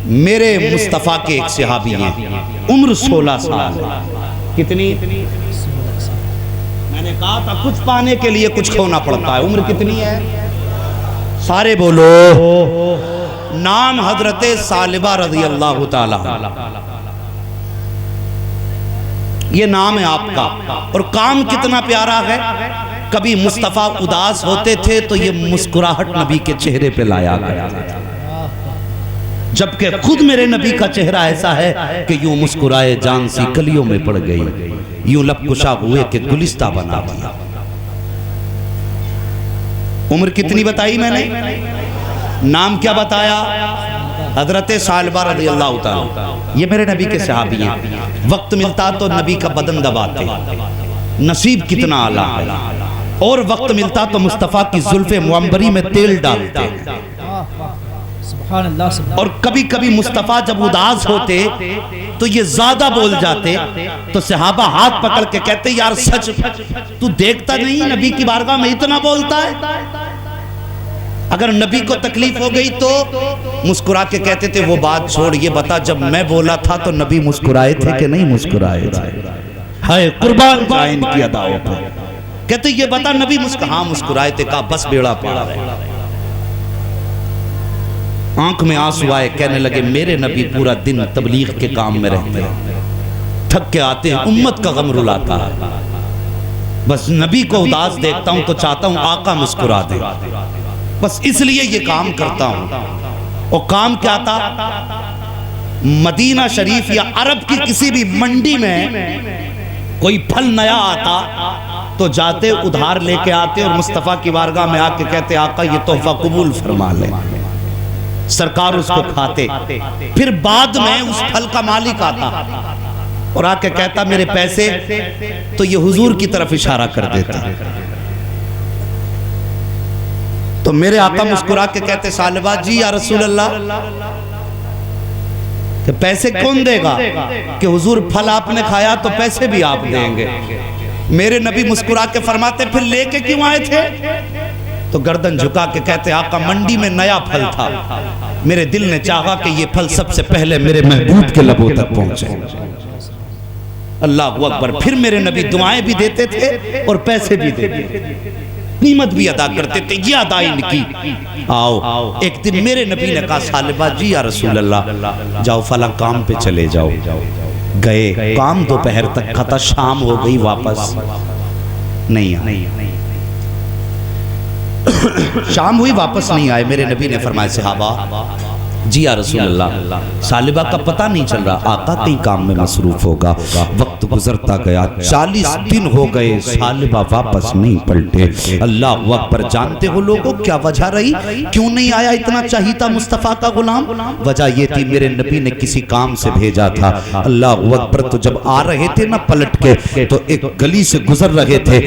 मेरे मुस्तफ़ा के एक सहाबी हैं, उम्र 16 साल है। कितनी? मैंने कहा था कुछ पाने के लिए कुछ खोना पड़ता है। उम्र कितनी है? सारे बोलो। नाम हजरत सालिबा रज़ी अल्लाह ताला, ये नाम है आपका। और काम कितना प्यारा है। कभी मुस्तफ़ा उदास होते थे तो ये मुस्कुराहट नबी के चेहरे पे लाया गया, जबकि खुद मेरे नबी का चेहरा ऐसा है कि यूं मुस्कुराए जान सी कलियों में पड़ गई, यूं लब कुशा हुए कि गुलिस्ता बना दिया। उम्र कितनी बताई मैंने? नाम क्या बताया? हजरत सालिबा रज़ी अल्लाह ताला। ये मेरे नबी के सहाबी हैं। वक्त मिलता तो नबी का बदन दबाते, नसीब कितना आला है। और वक्त मिलता तो मुस्तफ़ा की जुल्फ़े मुअम्बरी में तेल डालते। और कभी कभी मुस्तफ़ा जब उदास होते तो ये ज्यादा बोल जाते, तो सहाबा हाथ पकड़ के कहते यार सच तू देखता नहीं नबी की बारगाह में इतना बोलता है। अगर नबी को तकलीफ हो गई तो मुस्कुरा के कहते थे वो बात छोड़, ये बता जब मैं बोला था तो नबी मुस्कुराए थे कि नहीं मुस्कुराए थे? हाय कुर्बान जाए इनकी अदाओं पर। कहते ये बता नबी मुस्कुराए थे। कहा बस बेड़ा पार है। आंख में आंसू आए, कहने लगे मेरे नबी पूरा दिन तबलीग के काम में रहते हैं, थक के आते हैं, उम्मत का गम रुलाता है। बस नबी को उदास देखता हूं तो चाहता हूं आका मुस्कुरा दे, बस इसलिए ये काम करता हूं। और काम क्या था? मदीना शरीफ या अरब की किसी भी मंडी में कोई फल नया आता तो जाते उधार लेके आते और मुस्तफ़ा की बारगाह में आके कहते आका ये तोहफा कबूल फरमा ले। सरकार उसको खाते, फिर बाद में उस फल का मालिक आता और आके कहता मेरे पैसे, तो ये हुजूर की तरफ इशारा कर देता। तो मेरे आका मुस्कुरा के कहते सालिबा जी या रसूल अल्लाह, कि पैसे कौन देगा? कि हुजूर फल आपने खाया तो पैसे भी आप देंगे। मेरे नबी मुस्कुरा के फरमाते फिर लेके क्यों आए थे? तो गर्दन झुका के कहते आका मंडी में नया फल था, मेरे दिल ने चाहा कि ये फल सबसे पहले मेरे महबूब के लबों तक पहुंचे। अल्लाह अकबर। फिर मेरे नबी दुआएं भी देते थे और पैसे भी देते थे, कीमत भी अदा करते थे। ये अदा इनकी। आओ एक दिन मेरे नबी ने कहा सालिबा जी या रसूल अल्लाह जाओ फला काम पे चले जाओ। गए, काम दोपहर तक का था, शाम हो गई, वापस नहीं आए। शाम हुई वापस नहीं आए। मेरे नबी ने फरमाया सहाबा जी या रसूल अल्लाह सालिबा का पता नहीं चल रहा, आका कहीं काम में मसरूफ होगा। वक्त गुजरता गया, 40 दिन हो गए, सालिबा वापस नहीं पलटे। अल्लाह अकबर। जानते हो लोगों क्या वजह रही? क्यों नहीं आया इतना चाहिता मुस्तफ़ा का गुलाम? वजह ये थी मेरे नबी ने किसी काम से भेजा था। अल्लाह अकबर। तो जब आ रहे थे ना पलट के, तो एक गली से गुजर रहे थे,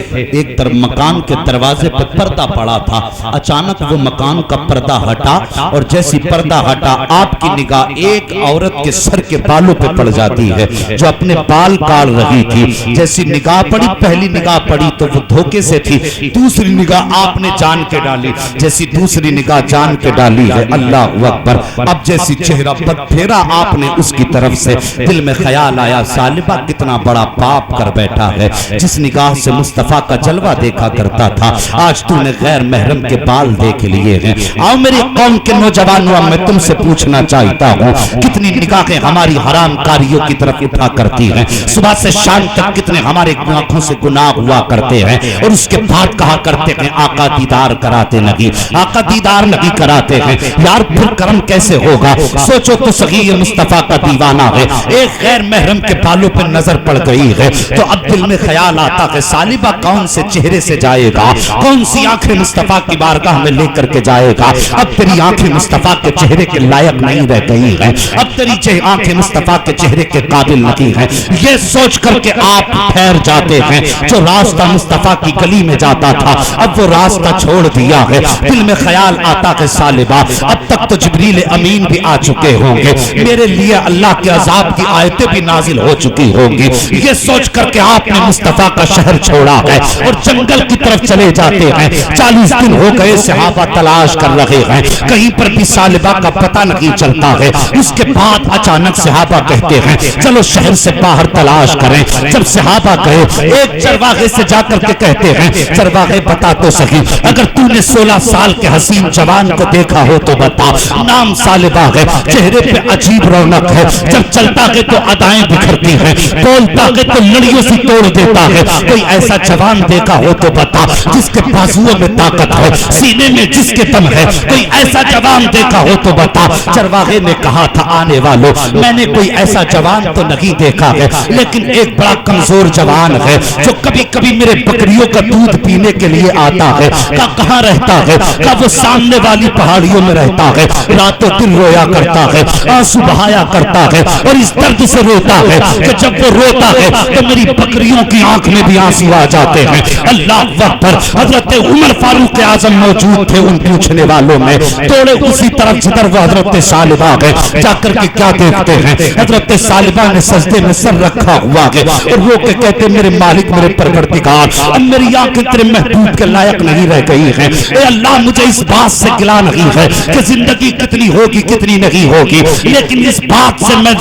एक तरफ मकान के दरवाजे पर पर्दा पड़ा था। अचानक वो मकान का पर्दा हटा और जैसी पर्दा हटा आपकी निगाह एक औरत के सर के बालों पे पड़ जाती है जो अपने बाल काट रही थी। जैसी निगाह पड़ी, पहली निगाह पड़ी तो वो धोखे से थी, दूसरी निगाह आपने जान के डाली, जैसी दूसरी निगाह जान के डाली है। अल्लाह अकबर। अब जैसी चेहरा बद फेरा आपने उसकी तरफ से, दिल में ख्याल आया सालिबा कितना बड़ा पाप कर बैठा है। जिस निगाह से मुस्तफ़ा का जलवा देखा करता था, आज तूने गैर महरम के बाल देख लिए हैं। आओ मेरी कौम के नौजवानों, मैं तुमसे पूछना चाहता हूँ कितनी निगाहें हमारी हराम कारियों की तरफ उठा करती हैं। सुबह से शाम तक कितने हमारे आंखों से गुनाह हुआ करते हैं और उसके बाद कहा करते हैं आका दीदार कराते नहीं, आका दीदार नहीं कराते हैं। यार फिर कर्म कैसे होगा? सोचो तो सही, ये मुस्तफ़ा का दीवाना है, एक गैर महरम के बालों पर नजर पड़ गई है तो अब दिल में ख्याल आता है सालिबा कौन से चेहरे से जाएगा, कौन सी आंखें मुस्तफ़ा की बारगाह में लेकर के जाएगा। अब तेरी आंखें मुस्तफ़ा के चेहरे के लायक नहीं रह गई हैं, अब तेरी आंखें मुस्तफ़ा के चेहरे के काबिल नहीं हैं। ये सोच करके आप ठहर जाते हैं। जो रास्ता मुस्तफ़ा की गली में जाता था अब वो रास्ता छोड़ दिया है। दिल में ख्याल आता है सालिबा अब तक तो जिब्रील अमीन भी आ चुके होंगे, मेरे लिए अल्लाह के अजाब की आयतें भी नाजिल हो चुकी होंगी। ये सोच करके आपने मुस्तफ़ा का शहर छोड़ा है और जंगल की तरफ चले जाते हैं। 40 दिन हो गए, सहाबा तलाश कर रहे हैं, कहीं पर भी सालिबा का पता नहीं चलता है। उसके बाद अचानक सहाबा कहते हैं चलो शहर से बाहर तलाश करें। जब सहाबा गए एक चरवाहे से जाकर के कहते हैं चरवाहे बता तो सही, अगर तूने 16 साल के हसीन जवान को देखा हो तो बता। नाम सालिबा है, चेहरे पे अजीब रौनक है, जब चलता है तो अदाएं बिखरती हैं, बोलता है तो लड़ियों से तोड़ देता है। कोई ऐसा जवान देखा हो तो बता जिसके बाजुओं में ताकत है, सीने में जिसके दम है। कोई ऐसा जवान देखा हो तो बता। चरवाहे ने कहा था आने वालों, मैंने कोई ऐसा जवान तो नहीं देखा है, लेकिन एक बड़ा कमजोर जवान है जो कभी कभी मेरे बकरियों का दूध पीने के लिए आता है। कहाँ रहता है? वो सामने वाली पहाड़ियों में रहता है। रातों दिन रोया करता है, आंसू बहाया करता है और इस दर्द से रोता है कि जब वो रोता है तो मेरी बकरियों की आंख में भी आंसू आ जाते हैं। अल्लाह अकबर। हजरत उमर फारूक आजम मौजूद थे उन पूछने वालों में। तोड़े उसी तरफ जिधर वो हजरत सालिबा गए, जाकर के क्या देखते हैं हजरत सालिबा ने सजदे में सर रखा हुआ है और रो के कहते मेरे मालिक मेरे परवरदिगार, अब मेरी आंखें तेरे महबूब के लायक नहीं रह गई हैं। ए अल्लाह मुझे इस बात से गिला नहीं है कि जिंदगी कितनी होगी कितनी नहीं होगी, लेकिन इस बात से मैं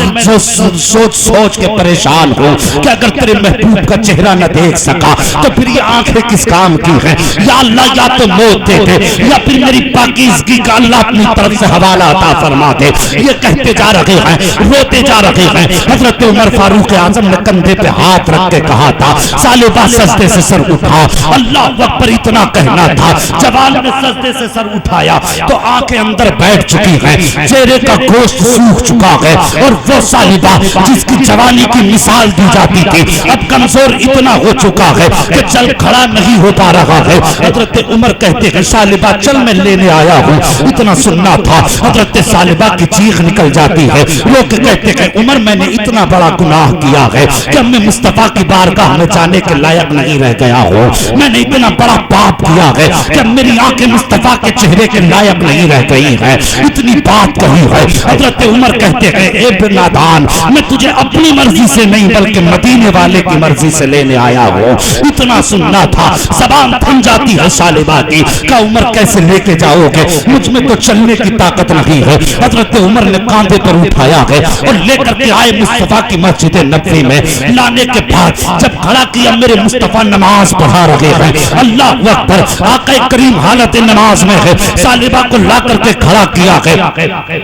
सोच सोच के परेशान हूँ कि अगर तेरे महबूब का चेहरा न देख सका तो फिर ये आंखें किस काम की हैं। या अल्लाह या तो मौत दे दे या फिर मेरी पाकीज़गी का अल्लाह अपनी तरफ से हवाला अता फरमा दे। ये कहते जा रहे हैं, रोते जा रहे हैं। हजरत उमर फारूक आजम ने कंधे पे हाथ रख के कहा था सालिबा सजदे से सर उठा। अल्लाह अकबर इतना कहना था, जवान ने सजदे से सर उठाया तो आंखें अंदर बैठ चुकी हैं, चेहरे का गोश्त सूख चुका है और वो सालिबा जिसकी जवानी की मिसाल दी जाती थी अब कमजोर इतना हो चुका है कि चल खड़ा नहीं हो पा रहा है। हजरत उमर कहते हैं सालिबा चल मैं लेने आया हूँ। इतना सुनना था, हजरत सालिबा की चीख निकल जाती है। लोग कहते हैं उमर मैंने इतना बड़ा गुनाह किया है कि मैं मुस्तफा की बारगाह में जाने के लायक नहीं रह गया हूँ। मैंने इतना बड़ा पाप किया है कि मेरी आंखें मुस्तफा के चेहरे के लायक नहीं रह गई है। इतनी बात कही है। हजरत उमर कहते हैं ए नादान, मैं तुझे अपनी मर्जी से नहीं बल्कि मदीने वाले की मर्जी से लेने आया हूँ। इतना सुनना था, जबान थम जाती है सालिबा की। का उमर कैसे लेके जाओगे, मुझ में तो चलने की ताकत नहीं है। हजरत उमर ने कांधे पर उठाया है और लेकर के आए मुस्तफा की मस्जिद नबवी में। लाने के बाद जब खड़ा किया मेरे मुस्तफा नमाज पढ़ा रहे हैं। अल्लाह अकबर। आका करीम हालत नमाज में है, सालिबा को ला करके खड़ा किया है।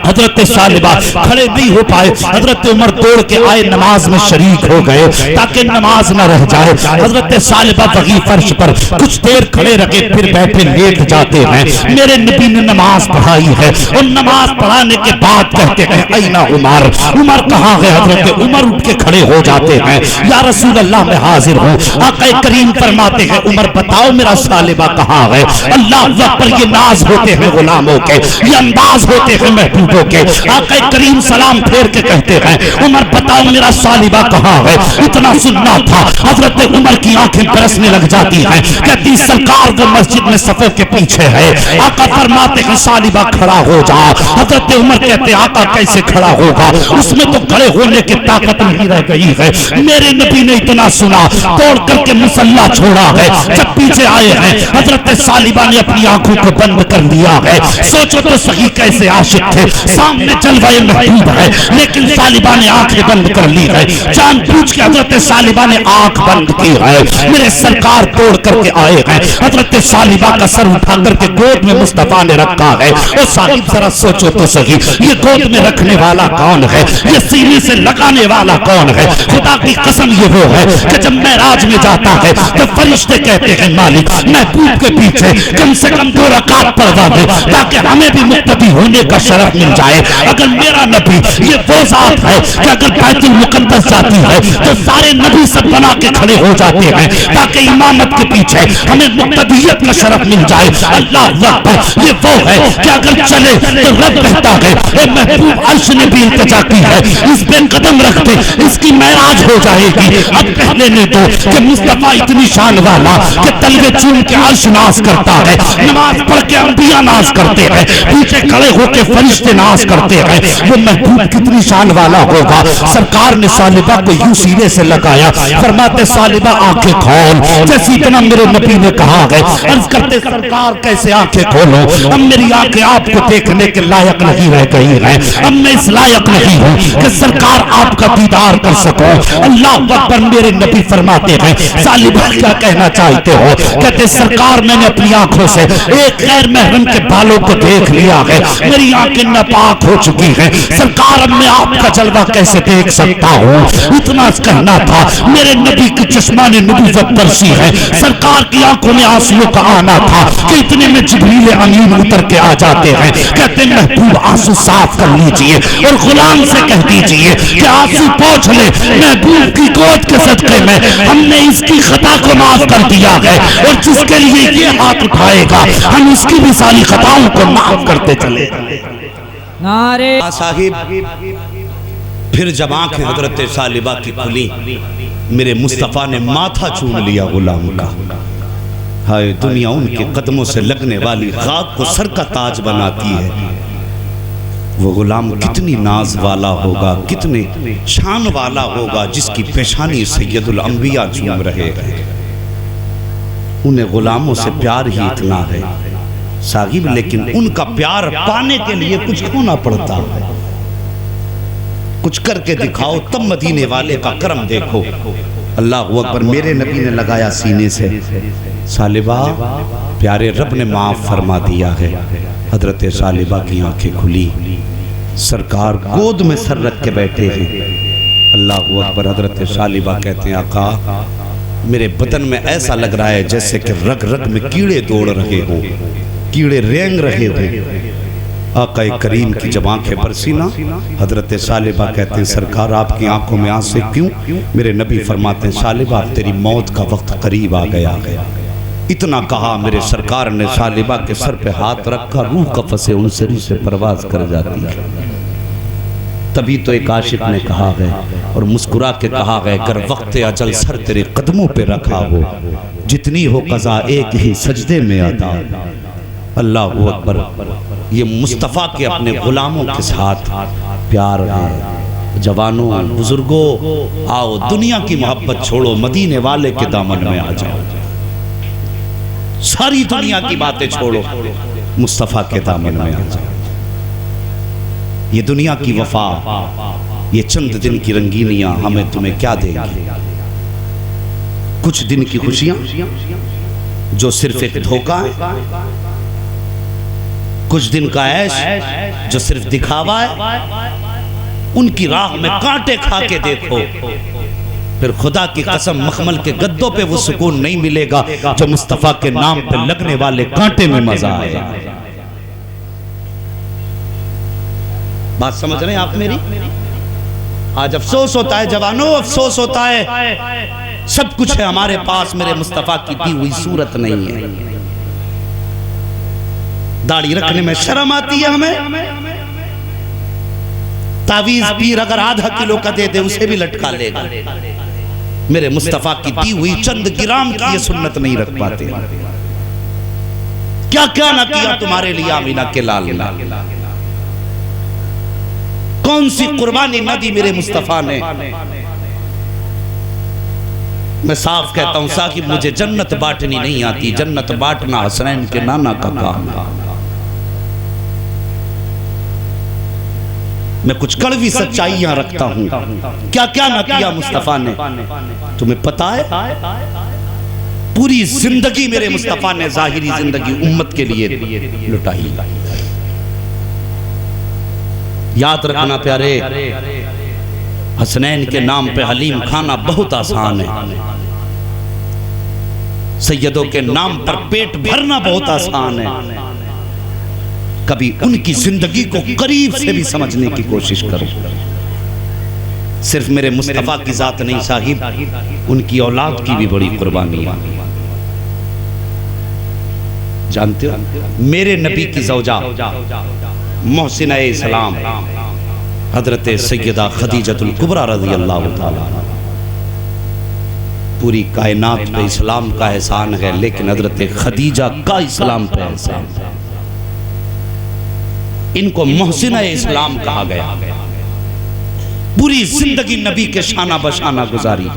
हजरत सालिबा खड़े नहीं हो पाए, हजरत उमर दौड़ के आए नमाज में शरीक हो गए ताकि नमाज न रह जाए। हजरत सालिबा वही फर्श पर कुछ देर खड़े रखे फिर बैठे लेट जाते हैं। मेरे नबी ने नमाज पढ़ाई है और नमाज पढ़ाने के बाद कहते हैं ऐना उमर, उमर कहाँ है? हजरत उमर उठ के खड़े हो जाते हैं। या रसूल अल्लाह मैं हाजिर हूँ। आका करीम फरमाते हैं उमर बताओ मेरा सालिबा कहाँ है? अल्लाह पर ये नाज होते हैं गुलामों के, ये अंदाज होते हैं महबूबों के। आका करीम सलाम फेर के कहते हैं उमर बताओ मेरा सालिबा कहाँ है? इतना सुनना था, हजरत उमर की आंखें बरसने लग जाती हैं। कहती सरकार वो मस्जिद में सफे के पीछे है। आका फरमाते हैं सालिबा खड़ा हो जा। हजरत उमर कहते आका कैसे खड़ा होगा, उसमें तो खड़े होने की ताकत नहीं रह गई है। मेरे नबी ने इतना सुना, तोड़ करके मुसल्ला छोड़ा है। जब पीछे आए हैं हजरत सालिबा ने अपनी आंखों को बंद कर लिया है। सोचो तो सही कैसे आशिक थे, सामने जलवाए महबूब है लेकिन सालिबा ने आंखें बंद कर ली है। जानबूझ के हजरत सालिबा ने आंख बंद की है। मेरे सरकार तोड़ करके आए हैं। हजरत सालिबा का सर उठा करके गोद में मुस्तफा ने रखा है। और साहिब जरा सोचो तो सही, ये गोद में रखने वाला कौन है, ये सीने से लगाने वाला कौन है? खुदा की कसम ये वो है कि जब मेराज में जाता है तो फरिश्ते कहते हैं मालिक महबूब के पीछे कम से कम 2 रकात पढ़वा दे ताकि हमें भी मुक्तदी होने का शरफ मिल जाए। अगर मेरा नबी ये वो जात है कि अगर बैतुल मुकद्दस जाती है तो सारे नबी सब बना के खड़े हो जाते हैं ताकि इमामत के पीछे हमें मुक्तदियत का शरफ मिल जाए। अल्लाह अकबर। ये वो है कि अगर चले तो रब कहता है महबूब अर्श ने भी इल्तिजा की है, इस पे कदम रखते इसकी मेराज हो जाएगी। अब कहने ने दो कि मुस्तफा इतनी शान वाला कि तलवे चूम के अर्श नाश करता है, नमाज पढ़ के अंबिया नाश करते हैं, पीछे खड़े होकर फरिश्ते नाश करते हैं। वो महबूब कितनी शान वाला होगा। सरकार ने सालिबा को यूं सीने से लगाया, फरमाते सालिबा आंखें खोल। जैसे इतना मेरे नबी ने कहा है, अर्ज करते सरकार कैसे आंखें खोलो, अब मेरी आंखें आपको देखने के लायक नहीं रह गई है, अब मैं इस लायक नहीं हूँ कि सरकार आपका दीदार कर सको। अल्लाह अकबर। मेरे नबी फरमाते हैं, सालिबा क्या कहना चाहते हो? कहते सरकार मैंने अपनी आंखों से एक गैर महरम के बालों को देख लिया है, मेरी आंखें नापाक हो चुकी हैं, सरकार अब मैं आपका जलवा कैसे देख सकता हूँ? इतना कहना था। मेरे नबी की चश्माने नबूवत बरसी है, सरकार की आंखों में आंसुओं का आना था कि इतने में जिब्रील अमीन उतर के आ जाते हैं, कहते महबूब आंसू साफ कर लीजिए और गुलाम से कह दीजिए कि आंसू पोंछ ले, महबूब की गोद के सदके में हमने इसकी खता को माफ कर दिया है और जिसके लिए ये हाथ उठाएगा हम उसकी भी सारी खताओं को माफ करते चले। नारे साहिब फिर जब आंखें हजरत सालिबा की खुली, मेरे मुस्तफ़ा ने माथा चूम लिया गुलाम का। हाय दुनिया उनके कदमों से लगने वाली खाक को सर का ताज बनाती है। वो गुलाम कितनी नाज वाला होगा, कितने शान वाला होगा जिसकी पेशानी सैयदुल अंबिया चूम रहे हैं। उन्हें गुलामों से प्यार ही इतना है साहिब, लेकिन उनका प्यार पाने के लिए कुछ खोना पड़ता है। कुछ करके दिखाओ तब मदीने वाले का करम देखो। अल्लाह अकबर। मेरे नबी ने लगाया सीने से, सालिबा प्यारे रब ने माफ फरमा दिया है। हजरत सालिबा की आंखें खुली, सरकार गोद में सर रख के बैठे हैं। अल्लाह अकबर। हजरत सालिबा कहते हैं, आका मेरे बदन में ऐसा लग रहा है जैसे कि रग रग में कीड़े दौड़ रहे हों, कीड़े रेंग रहे हों। आका करीम की जब आंखें बरसी ना, हजरत सालिबा कहते हैं, सरकार आपकी आंखों में आंसू क्यों? मेरे नबी फरमाते हैं, सालिबा तेरी मौत का वक्त करीब आ गया है। इतना कहा मेरे सरकार ने सालिबा के सर पे हाथ रखा, रूह कफ़स से उनसरी से परवाज कर जाती है। तभी तो एक आशिक ने कहा है और मुस्कुरा के कहा है, कर वक्त अजल सर तेरे कदमों पे रखा हो, जितनी हो कज़ा एक ही सजदे में अदा। अल्लाह अकबर। ये मुस्तफ़ा के अपने गुलामों के साथ प्यार है। जवानों बुजुर्गों आओ, दुनिया की मोहब्बत छोड़ो, मदीने वाले के दामन में आ जाओ। सारी दुनिया की बातें छोड़ो, मुस्तफ़ा के दामन में आ जाओ। ये दुनिया की वफा, ये चंद दिन की रंगीनियां हमें तुम्हें क्या देंगी? कुछ दिन की खुशियां जो सिर्फ एक धोखा है, कुछ दिन का ऐश जो सिर्फ दिखावा है। उनकी राह में कांटे खा के देखो, फिर खुदा की कसम मखमल के गद्दों पे वो सुकून नहीं मिलेगा जो मुस्तफ़ा के नाम पे लगने वाले कांटे में मजा आए। बात समझ रहे हैं आप मेरी? आज अफसोस होता है जवानों, अफसोस होता है, सब कुछ है हमारे पास, मेरे मुस्तफ़ा की दी हुई सूरत नहीं है। दाढ़ी रखने में शर्म आती है हमें। तावीज पीर अगर आधा किलो का दे दे उसे भी लटका लेगा। मेरे मुस्तफ़ा की दी हुई चंद गिराम की ये सुन्नत नहीं रख पाते। क्या क्या ना किया तुम्हारे लिए आमीना के लाल ने, कौन सी कुर्बानी न दी मेरे मुस्तफ़ा ने। मैं साफ कहता हूं साकिब, मुझे जन्नत बांटनी नहीं आती, जन्नत बांटना हसनैन के नाना का काम है। मैं कुछ कड़वी सच्चाइयां रखता हूं, क्या क्या ना किया मुस्तफ़ा ने। तुम्हें पता है पूरी जिंदगी मेरे मुस्तफ़ा ने जाहिरी जिंदगी उम्मत के लिए लुटाई। याद रखना प्यारे, हसनैन के नाम पे हलीम खाना बहुत आसान है, सैयदों के नाम पर पेट भरना बहुत आसान है। कभी उनकी जिंदगी को करीब से भी समझने की कोशिश करो। सिर्फ मेरे मुस्तफ़ा की जात नहीं साहिब, उनकी औलाद की भी बड़ी कुर्बानी है। जानते हो मेरे नबी की ज़ौजा मोहसिना इस्लाम हजरत सैयदा खदीजतुल कुबरा रज़ी अल्लाह ताला, पूरी कायनात पे इस्लाम का एहसान है, लेकिन हजरत खदीजा का इस्लाम पे एहसान है। इनको मोहसिना इस्लाम कहा गया। पूरी जिंदगी नबी के शाना बशाना गुजारी,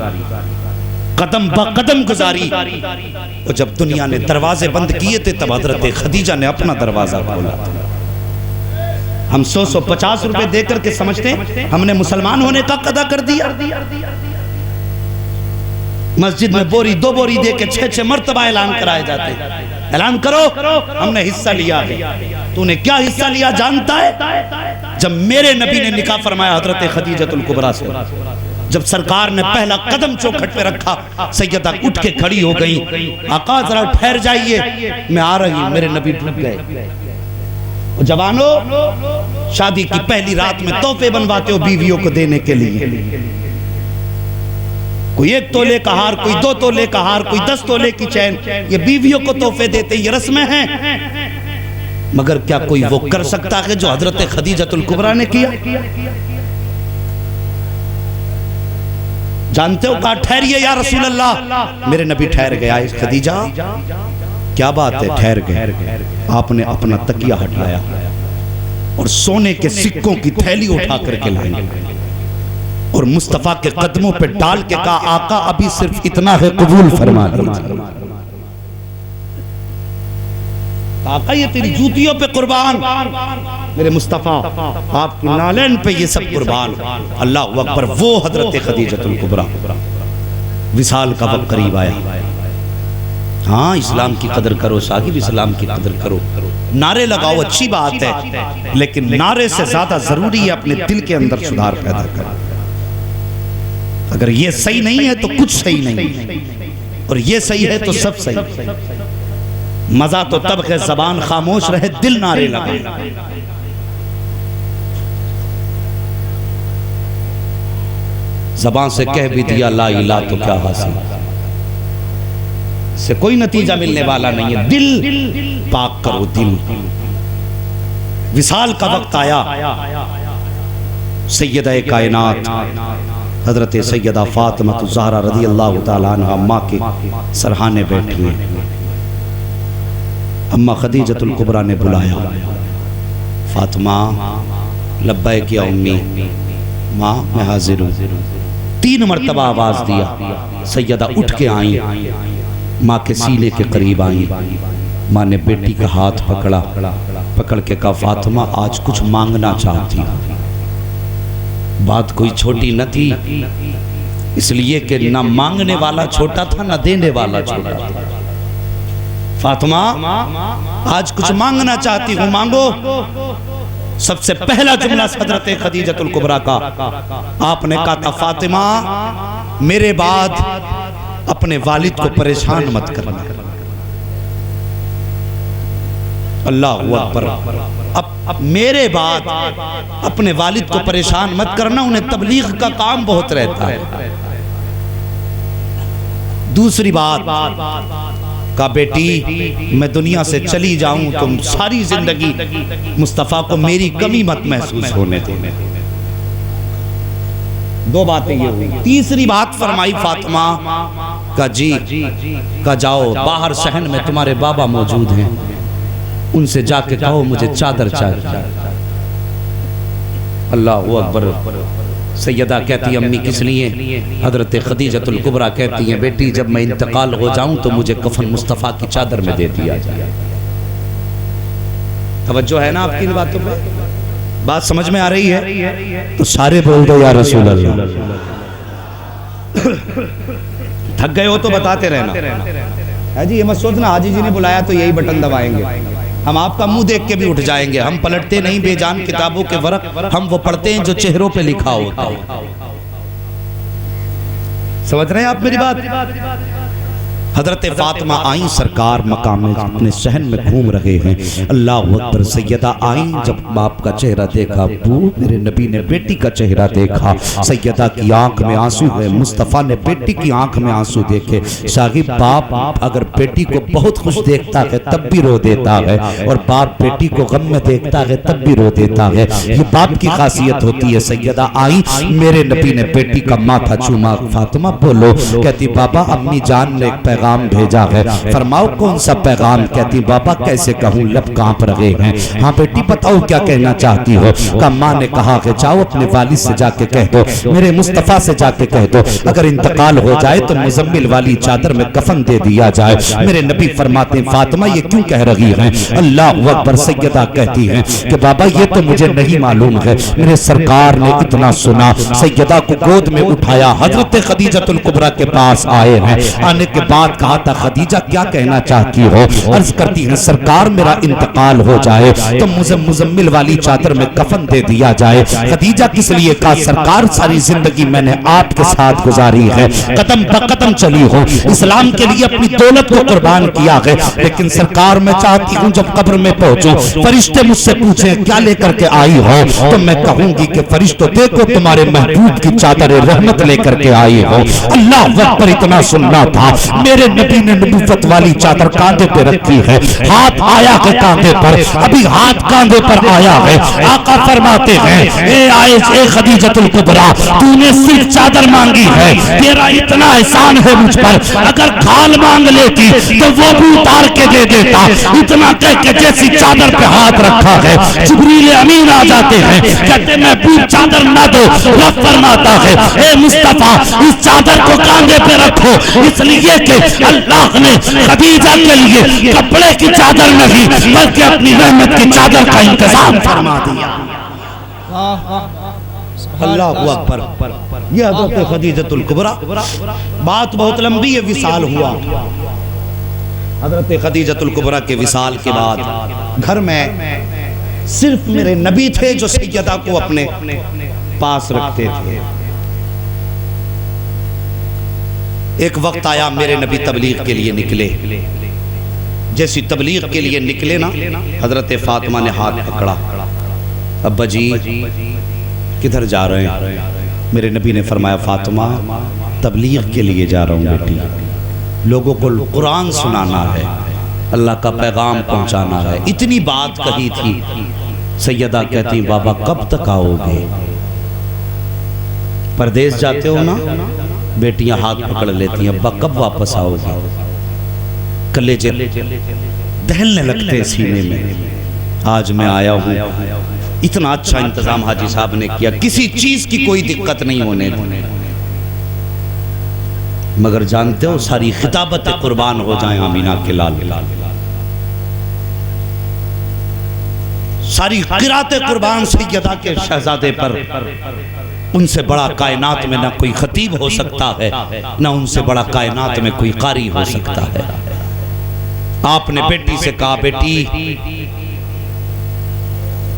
कदम ब कदम गुजारी। और जब दुनिया ने दरवाजे बंद किए थे तब हजरत खदीजा ने अपना दरवाजा खोला। हम 100-150 रुपए दे करके समझते हमने मुसलमान होने का कदा कर दिया। मस्जिद में बोरी 2 बोरी दे के 6-6 मर्तबा ऐलान कराए जाते, ऐलान करो हमने हिस्सा लिया है। तूने क्या हिस्सा लिया जानता है? जब मेरे नबी ने निकाह फरमाया हजरत खदीजतुल कुबरा से, जब सरकार ने पहला कदम चौखट पे रखा, सैयदा उठ के खड़ी हो गई, आका जरा ठहर जाइए, मैं आ रही हूं। मेरे नबी रुक गए। जवानों, शादी की पहली रात में तोहफे बनवाते हो बीवियों को देने के लिए। कोई 1 तोले का हार, कोई 2 तोले का हार, कोई 10 तोले की चैन, ये बीवियों को तोहफे देते, ये रस्में हैं। मगर क्या कोई वो कर सकता है जो हजरत खदीजतुल कुबरा ने किया? जानते हो, कहा ठहरिए या रसूल अल्लाह। मेरे नबी ठहर गया। खदीजा क्या बात है, ठहर गए। आपने अपना तकिया हटाया और सोने के सिक्कों की थैली उठा करके लाई और मुस्तफा के कदमों पे डाल के कहा, आका अभी सिर्फ इतना है, कबूल फरमा लीजिए। आका ये तेरी जूतियों पे कुर्बान, मेरे मुस्तफा आपकी नालैन पे ये सब कुर्बान। अल्लाह अकबर। वो हजरत खदीजतुल कुबरा, विसाल का वक्त करीब आया। हाँ, इस्लाम की कदर करो साहिब, इस्लाम की कदर करो। नारे लगाओ, अच्छी बात है, लेकिन नारे से ज्यादा जरूरी है अपने दिल के अंदर सुधार पैदा करना। अगर ये सही नहीं है तो कुछ सही नहीं, और ये सही है तो सब सही। मजा तो तब है जबान खामोश रहे, दिल नारे लगाए। जबान से कह भी दिया ला इलाहा तो क्या हासिल, से कोई नतीजा मिलने वाला नहीं है। दिल पाक करो, दिल। विसाल का वक्त आया, सैयदा कायनात हजरत सैयदा फातिमा ज़हरा रज़ी अल्लाह तआला अन्हा माँ के सरहाने बैठी हैं। अम्मा खदीजतुल कुबरा ने बुलाया, फातिमा। लब्बैक या उम्मी, माँ मैं हाजिर हूँ। 3 मरतबा आवाज दिया, सैयदा उठ के आई, माँ के सीने के करीब आई। माँ ने बेटी का हाथ पकड़ा, पकड़ के कहा, फातिमा आज कुछ मांगना चाहती हूँ। बात कोई छोटी न थी, इसलिए कि ना मांगने वाला छोटा था, ना देने वाला छोटा था। फातिमा आज कुछ मांगना चाहती हूँ, मांगो। सबसे पहला जुमला हजरत खदीजतुल कुबरा का, आपने कहा था, फातिमा मेरे बाद अपने वालिद को परेशान मत करना। अल्लाह अकबर। अब मेरे बाद अपने वालिद को परेशान मत करना, उन्हें तबलीग का काम बहुत रहता है। दूसरी बात का, बेटी मैं दुनिया से चली जाऊं, तुम सारी जिंदगी मुस्तफा को मेरी कमी मत महसूस होने दो। 2 बातें ये हुई। तीसरी बात फरमाई फातिमा का, जी का जाओ, बाहर सहन में तुम्हारे बाबा मौजूद हैं, उनसे जाके कहो मुझे चादर चाहिए। अल्लाह अकबर। सैयदा कहती है, अम्मी किस लिए? हजरत खदीजतुल कुबरा कहती हैं, बेटी जब मैं इंतकाल हो जाऊं तो मुझे कफन मुस्तफ़ा की चादर में दे दिया जाए। तवज्जो है ना आपकी इन बातों पे? बात समझ में आ रही है? तो सारे बोल दो या रसूल अल्लाह। थक गए हो तो बताते रहना है जी, ये मत सोचना हाजी जी ने बुलाया तो यही बटन दबाएंगे। हम आपका मुंह देख के भी उठ जाएंगे। हम पलटते नहीं बेजान किताबों के वरक, हम वो पढ़ते हैं जो चेहरों पे लिखा होता है। समझ रहे हैं आप मेरी बात? हजरत फातिमा आई, सरकार मकाम में अपने शहन में घूम रहे हैं। अल्लाह अकबर। सैयदा आई, जब बाप का चेहरा देखा, मेरे नबी ने बेटी का चेहरा देखा, सैयदा की आंख में आंसू है। मुस्तफ़ा ने बेटी की आंख में आंसू देखे। साहिब, बाप अगर बेटी को बहुत खुश देखता है तब भी रो देता है, और बाप बेटी को गम में देखता है तब भी रो देता है। ये बाप की खासियत होती है। सैयदा आई, मेरे नबी ने बेटी का माथा चूमा। फातिमा बोलो, कहती बाबा अम्मी जान ने एक पैगाम पैगाम भेजा है, फरमाओ कौन सा पैगाम। कहती बाबा कैसे कहूँ, लब कांप रहे हैं। हाँ बेटी बताओ क्या कहना चाहती हो। का माँ ने कहा कि जाओ अपने वालिद से जाके कह दो, मेरे मुस्तफ़ा से जाके कह दो, अगर इंतकाल हो जाए तो मुजम्मिल वाली चादर में कफन दे दिया जाए। मेरे नबी फरमाते फातिमा ये क्यों कह रही हैं। अल्लाह अकबर। सैयदा कहती हैं कि बाबा ये तो मुझे नहीं मालूम है, मेरे सरकार ने इतना सुना। सैयदा को गोद में उठाया, हजरत खदीजतुल कुबरा के पास आए हैं। आने के बाद कहा था खदीजा क्या कहना चाहती हो। अर्ज करती हैं सरकार मेरा इंतकाल हो जाए तो मुझे मुजम्मिल वाली चादर में कफन दे दिया जाए। खदीजा किस लिए कहा, सरकार सारी जिंदगी मैंने आपके साथ गुजारी है, कदम ब कदम चली हो, इस्लाम के लिए अपनी दौलत को कुर्बान किया है, लेकिन सरकार मैं चाहती हूँ जब कब्र में पहुंचूं फरिश्ते मुझसे पूछें क्या लेकर के आई हो, तो मैं कहूंगी कि फरिश्तों देखो तुम्हारे महबूब की चादर रहमत लेकर के आई हो। अल्लाह अकबर। इतना सुनना था, मेरे नबी ने नबूवत वाली चादर कांधे पे रखी है, हाथ आया है कांधे पर, अभी हाथ कांधे पर आया है। आका फरमाते हैं ए खदीजतुल कुबरा तूने सिर्फ चादर मांगी है, तेरा इतना एहसान है मुझ पर, अगर खाल मांग लेती तो वो भी उतार के दे देता। इतना कह के जैसी चादर पे हाथ रखा है जिब्रील अमीन आ जाते हैं, कहते मैं भी चादर ना दो। रब फरमाता है ए मुस्तफा इस चादर को कांधे पे रखो, इसलिए कि अल्लाह ने खदीजा के लिए कपड़े की चादर नहीं बल्कि अपनी रहमत की चादर का इंतजाम फरमा दिया। अल्लाह अकबर। ये हज़रत खदीजतुल कुबरा, बात बहुत लंबी है, विसाल हुआ। हज़रत खदीजतुल कुबरा के विसाल के बाद घर में सिर्फ मेरे नबी थे जो सैयदा को अपने पास रखते थे। एक वक्त आया मेरे नबी तबलीग के लिए निकले। जैसी तबलीग के लिए निकले ना, हज़रत फातिमा ने हाथ पकड़ा, अब्बा जी किधर जा रहे हैं। मेरे नबी ने फरमाया फातिमा तबलीग के लिए जा रहा हूँ बेटी, लोगों को कुरान सुनाना है, अल्लाह का पैगाम पहुंचाना है। इतनी बात कही थी। सैयदा कहती बाबा कब तक आओगे, परदेश जाते हो ना। बेटियां हाथ पकड़ लेती हैं, अब्बा कब वापस आओगे। कलेजे दहलने लगते सीने में। आज मैं आया हूँ, इतना अच्छा इंतजाम हाजी साहब ने किया, किसी चीज की कोई दिक्कत नहीं होने दी। मगर जानते हो सारी खिताबत कुर्बान हो जाए आमीना के लाल, सारी किराते कुर्बान सैयदा के शहजादे पर। उनसे बड़ा कायनात में ना कोई खतीब हो सकता है, ना उनसे बड़ा कायनात में कोई कारी हो सकता है। आपने बेटी से कहा बेटी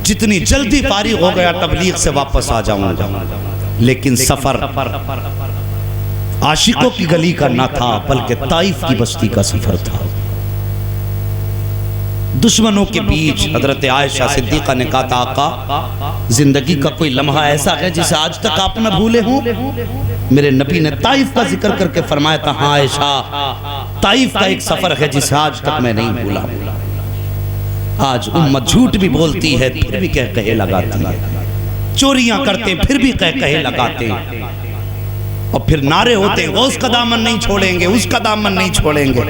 जितनी जल्दी फारिग हो गया तबलीग से वापस आ जाऊंगा, लेकिन सफर आशिकों की गली का ना था बल्कि ताइफ की बस्ती का सफर था। दुश्मनों के बीच हजरत आयशा सिद्दीका ने कहा था आका जिंदगी का कोई लम्हा ऐसा है जिसे आज तक आप न भूले हों। मेरे नबी ने ताइफ का जिक्र करके फरमाया था हाँ आयशा ताइफ का एक सफर है जिसे आज तक मैं नहीं भूला। आज उम्मत झूठ भी बोलती है फिर भी कह कहे लगाती है, चोरियां करते फिर भी कह कहे लगाते, और फिर नारे होते हैं उसका दामन नहीं छोड़ेंगे, उसका दामन नहीं छोड़ेंगे।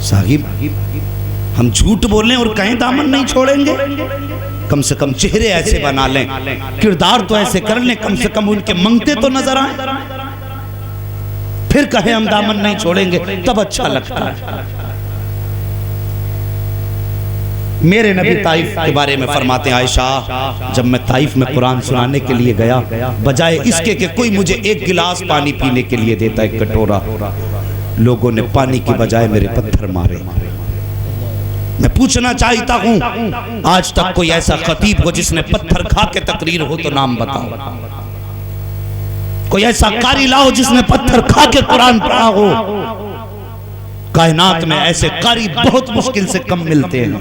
साहिब हम झूठ बोलें और कहें दामन नहीं छोड़ेंगे, कम से कम चेहरे ऐसे बना लें, किरदार तो ऐसे कर लें, कम से कम उनके मंगते तो नजर आए, फिर कहें हम दामन नहीं छोड़ेंगे तब अच्छा लगता है। मेरे नबी ताइफ के बारे में फरमाते हैं आयशा जब मैं ताइफ में कुरान सुनाने के लिए गया, बजाय इसके कि कोई मुझे एक गिलास पानी पीने के लिए देता एक कटोरा, लोगों ने पानी की बजाय मेरे पत्थर मारे। मैं पूछना चाहता हूं आज तक कोई ऐसा खतीब हो जिसने पत्थर खा के तकरीर हो तो नाम बताओ। कोई ऐसा कारी लाओ जिसने पत्थर खा के कुरान पढ़ा हो। कायनात में ऐसे कारी बहुत मुश्किल से कम मिलते हैं।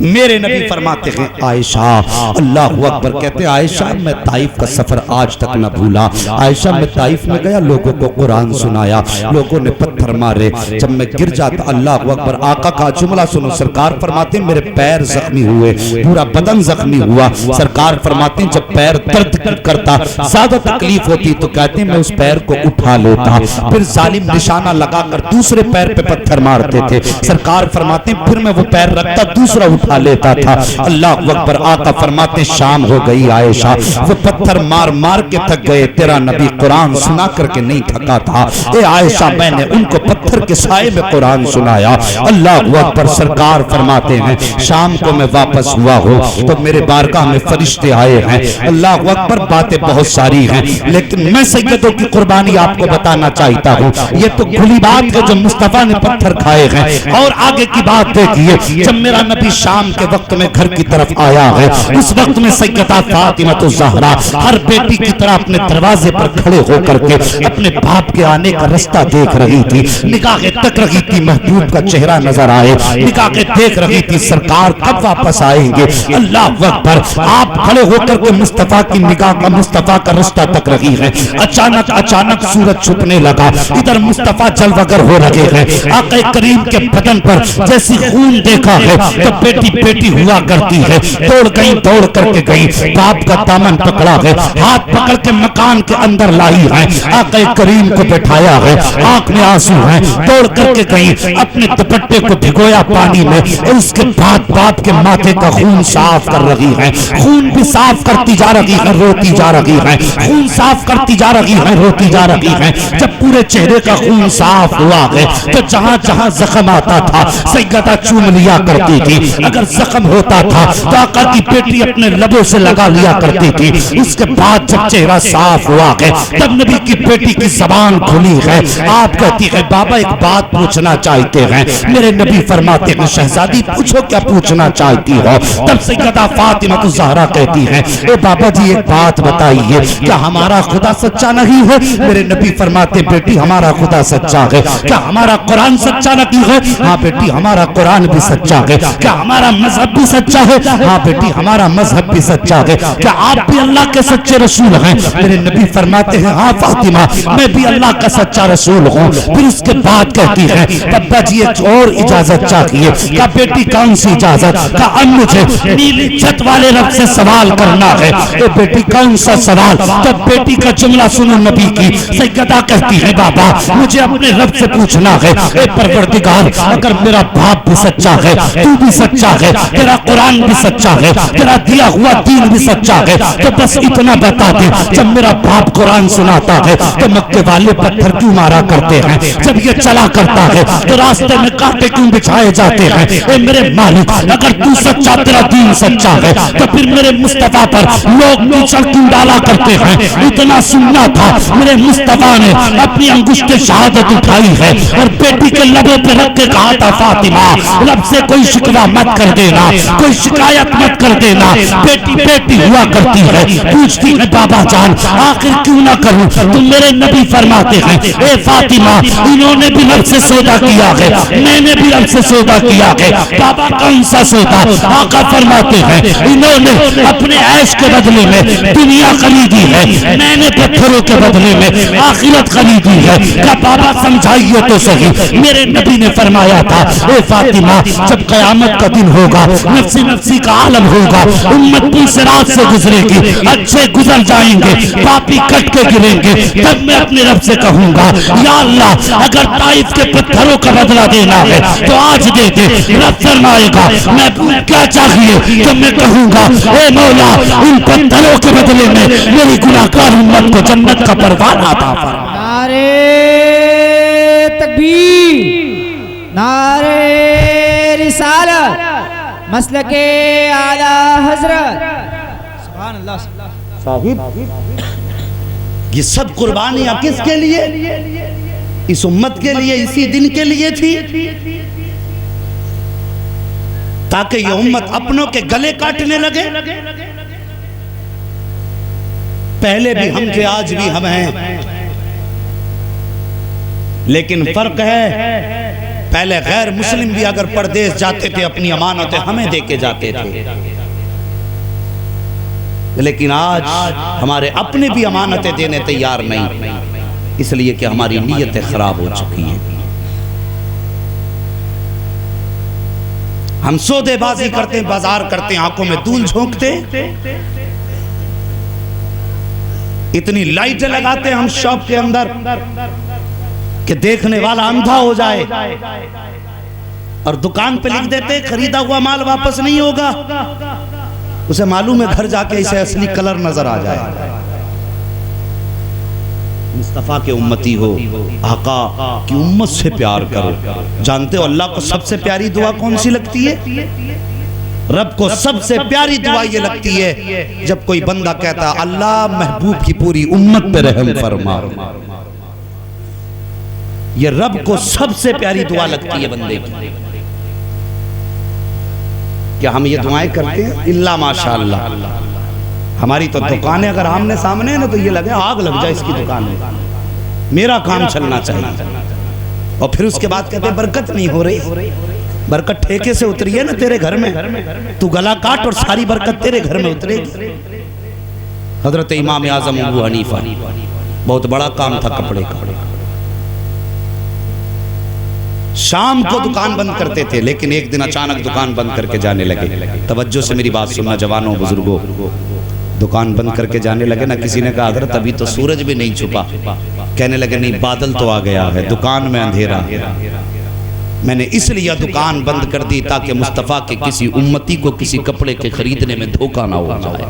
मेरे नबी फरमाते हैं आयशा अल्लाह अकबर, कहते हैं आयशा मैं ताइफ का सफर आज तक न भूला। आयशा मैं ताइफ में गया, लोगों को कुरान सुनाया, लोगों ने पत्थर पत्थर मारे। जब मैं गिर जाता, अल्लाह अकबर, आका का जुमला सुनो, सरकार फरमाते मेरे पैर जख्मी हुए, पूरा बदन जख्मी हुआ। सरकार फरमाते जब पैर दर्द करता, ज्यादा तकलीफ होती तो कहते मैं उस पैर को उठा लेता। फिर जालिम निशाना लगाकर दूसरे पैर पे पत्थर मारते थे। सरकार फरमाते फिर मैं वो पैर रखता, दूसरा उठा लेता था। अल्लाह अकबर। आका फरमाते शाम हो गई आयशा, वो पत्थर मार मार के थक गए, तेरा नबी कुरान सुना करके नहीं थका था। ए आयशा, मैंने उनको पत्थर के साए में कुरान सुनाया। अल्लाह अकबर। सरकार फरमाते हैं शाम को मैं वापस हुआ हूँ तो मेरे बारगाह में फरिश्ते आए हैं। अल्लाह अकबर। बातें बहुत सारी हैं, लेकिन मैं सैयदों की कुर्बानी आपको बताना चाहता हूँ। ये तो खुली बात है जो मुस्तफा ने पत्थर खाए हैं। और आगे की बात देखिए, जब मेरा नबी शाम के वक्त में घर की तरफ आया है, उस वक्त में सैयदा फातिमा तो ज़हरा हर बेटी की तरह अपने दरवाजे पर खड़े होकर के अपने बाप के आने का रास्ता देख रही थी। निगाहें तक रही थी महबूब का चेहरा नजर आए, निगाहें देख रही थी सरकार कब वापस आएंगे। अल्लाह अकबर। आप खड़े होकर के मुस्तफा की निगाह का, मुस्तफा का रास्ता तक रही है। अचानक सूरज छुपने लगा, इधर मुस्तफा जलवगर हो रहे हैं। आका करीम के बदन पर जैसी खून देखा है तो बेटी बेटी हुआ करती है। दौड़ करके गई, बाप का दामन पकड़ा है, हाथ पकड़ के मकान के अंदर लाई है, आका करीम को बैठाया है, आंख में आंसू है। दौड़ करके गई, अपने दुपट्टे को भिगोया पानी में, और उसके बाद बाप के माथे का खून साफ कर रही है। खून भी साफ करती जा रही है, रोती जा रही है, खून साफ करती जा रही है, रोती जा रही है। जब पूरे चेहरे का खून साफ हुआ है तो जहां जहां जख्म आता था सैयदा चूम लिया करती थी। अगर जख्म होता था तो आका की बेटी अपने लबों से लगा लिया करती थी। उसके बाद जब चेहरा साफ हुआ है तब नबी की बेटी की जबान खुली है। आप कहती है बाबा एक बात पूछना चाहते हैं। मेरे नबी फरमाते हैं शहजादी पूछो क्या पूछना चाहती हो। तब सैयदा फातिमा तो ज़हरा कहती है ए बाबा जी एक बात बताइए, क्या हमारा खुदा सच्चा नहीं है? मेरे नबी फरमाते बेटी हमारा खुदा सच्चा है। क्या हमारा कुरान सच्चा नहीं है? हाँ बेटी हमारा कुरान भी सच्चा है। क्या हमारा मजहब भी सच्चा है? हाँ बेटी हमारा मजहब भी सच्चा है। क्या आप भी अल्लाह के सच्चे रसूल हैं? मेरे नबी फरमाते हैं हाँ फातिमा मैं भी अल्लाह का सच्चा रसूल हूँ। फिर उसके बाद कहती है बब्बा जी एक और इजाजत चाहिए। क्या बेटी कौन सी इजाजत? का अब मुझे नीली छत वाले रब से सवाल करना है। तो बेटी कौन सा सवाल? तब बेटी का जुमला सुनो नबी की। सैयदा कहती है बाबा मुझे अपने रब से पूछना है ए परवरदिगार अगर मेरा बाप भी सच्चा है, तू भी सच्चा है, तेरा कुरान भी सच्चा है, तेरा दिया हुआ दीन भी सच्चा है, तो बस इतना बता दे जब मेरा बाप कुरान सुनाता है तो मक्के वाले पत्थर क्यों मारा करते हैं? जब ये चला करता है तो रास्ते में कांटे क्यों बिछाए जाते हैं? ए मेरे मालिक अगर तू सच्चा, तेरा दीन सच्चा है तो फिर मेरे मुस्तफा पर लोग कीचड़ क्यों डाला करते हैं? इतना सुनना था मेरे मुस्तफा ने अपनी अंगुष्ठ शहादत उठाई है और बेटी के लबों पे रख के कहा था फातिमा रब से कोई शिकवा मत कर देना, कोई शिकायत मत कर देना। बेटी बेटी हुआ करती है, पूछती है बाबा जान आखिर क्यों ना करूं? तुम मेरे नबी फरमाते हैं ए फातिमा इन्होंने भी रब से सौदा किया है, मैंने भी रब से सौदा किया है। बाबा कौन सा सौदा? आका फरमाते हैं इन्होंने अपने ऐश के बदले में दुनिया खरीदी है, मैंने पत्थरों के बदले में आखिरत खरीदी है। क्या बाबा समझाइए तो सही। मेरे नबी ने फरमाया था ए फातिमा जब कयामत का दिन होगा, नफ्सी नफ्सी का आलम होगा, उम्मत पूरी रात से गुजरेगी, अच्छे गुजर जाएंगे, पापी कट के गिरेंगे, तब मैं अपने रब से कहूंगा या अल्लाह अगर ताइफ के पत्थरों का बदला देना है तो आज दे दे। रब फरमाएगा मैं क्या चाहिए तो मैं कहूंगा ए मौला उन पत्थरों के बदले में मेरी गुनाहगार उम्मत को जन्नत का परवाना अता फरमा। नारे तकबीर, नारे रिसालत, मसलके आला हजरत। सुभान अल्लाह। साहिब ये सब कुर्बानियां किसके लिए? इस उम्मत के लिए, इसी दिन के लिए थी ताकि ये उम्मत अपनों के गले काटने लगे। पहले भी हम थे, आज भी हम हैं, लेकिन फर्क है पहले गैर मुस्लिम भी अगर परदेश जाते थे अपनी अमानतें हमें देके जाते थे, लेकिन आज हमारे अपने भी अमानतें देने तैयार नहीं, इसलिए कि हमारी नीयतें खराब हो चुकी हैं। हम सौदेबाजी करते हैं, बाजार करते हैं, आंखों में धूल झोंकते, इतनी लाइटें लगाते हैं हम शॉप के अंदर कि देखने वाला अंधा हो जाए, और दुकान पे लिख देते खरीदा हुआ माल वापस नहीं होगा। उसे मालूम है घर जाके इसे असली कलर नजर आ जाए। मुस्तफा के उम्मती हो, आका की उम्मत से प्यार करो। जानते हो अल्लाह को सबसे प्यारी दुआ कौन सी लगती है? रब को सबसे प्यारी दुआ ये लगती है जब कोई बंदा कहता है अल्लाह महबूब की पूरी उम्मत पे रहम फरमा। ये रब को सबसे प्यारी दुआ लगती है बंदे की। क्या हम ये दुआएं करते हैं? इल्ला माशाअल्लाह। हमारी तो दुकानें अगर आमने सामने है ना तो ये लगे आग लग जाए इसकी दुकान में, मेरा काम चलना चाहिए। और फिर उसके बाद कहते बरकत नहीं हो रही। बरकत ठेके से उतरी है ना तेरे घर में, तू गला काट और सारी बरकत तेरे घर में उतरेगी। हजरत इमाम आजम अबू हनीफा, बहुत बड़ा काम था कपड़े का। शाम को दुकान बंद करते थे, लेकिन एक दिन अचानक दुकान बंद करके जाने लगे। तवज्जो से मेरी बात सुनना जवानों बुजुर्गों, दुकान बंद करके जाने लगे ना। किसी ने कहा हजरत अभी तो सूरज भी नहीं छुपा। कहने लगे नहीं, बादल तो आ गया है, दुकान में अंधेरा है। मैंने इसलिए दुकान बंद कर दी ताकि मुस्तफा के किसी उम्मती को किसी कपड़े के खरीदने में धोखा ना हो जाए।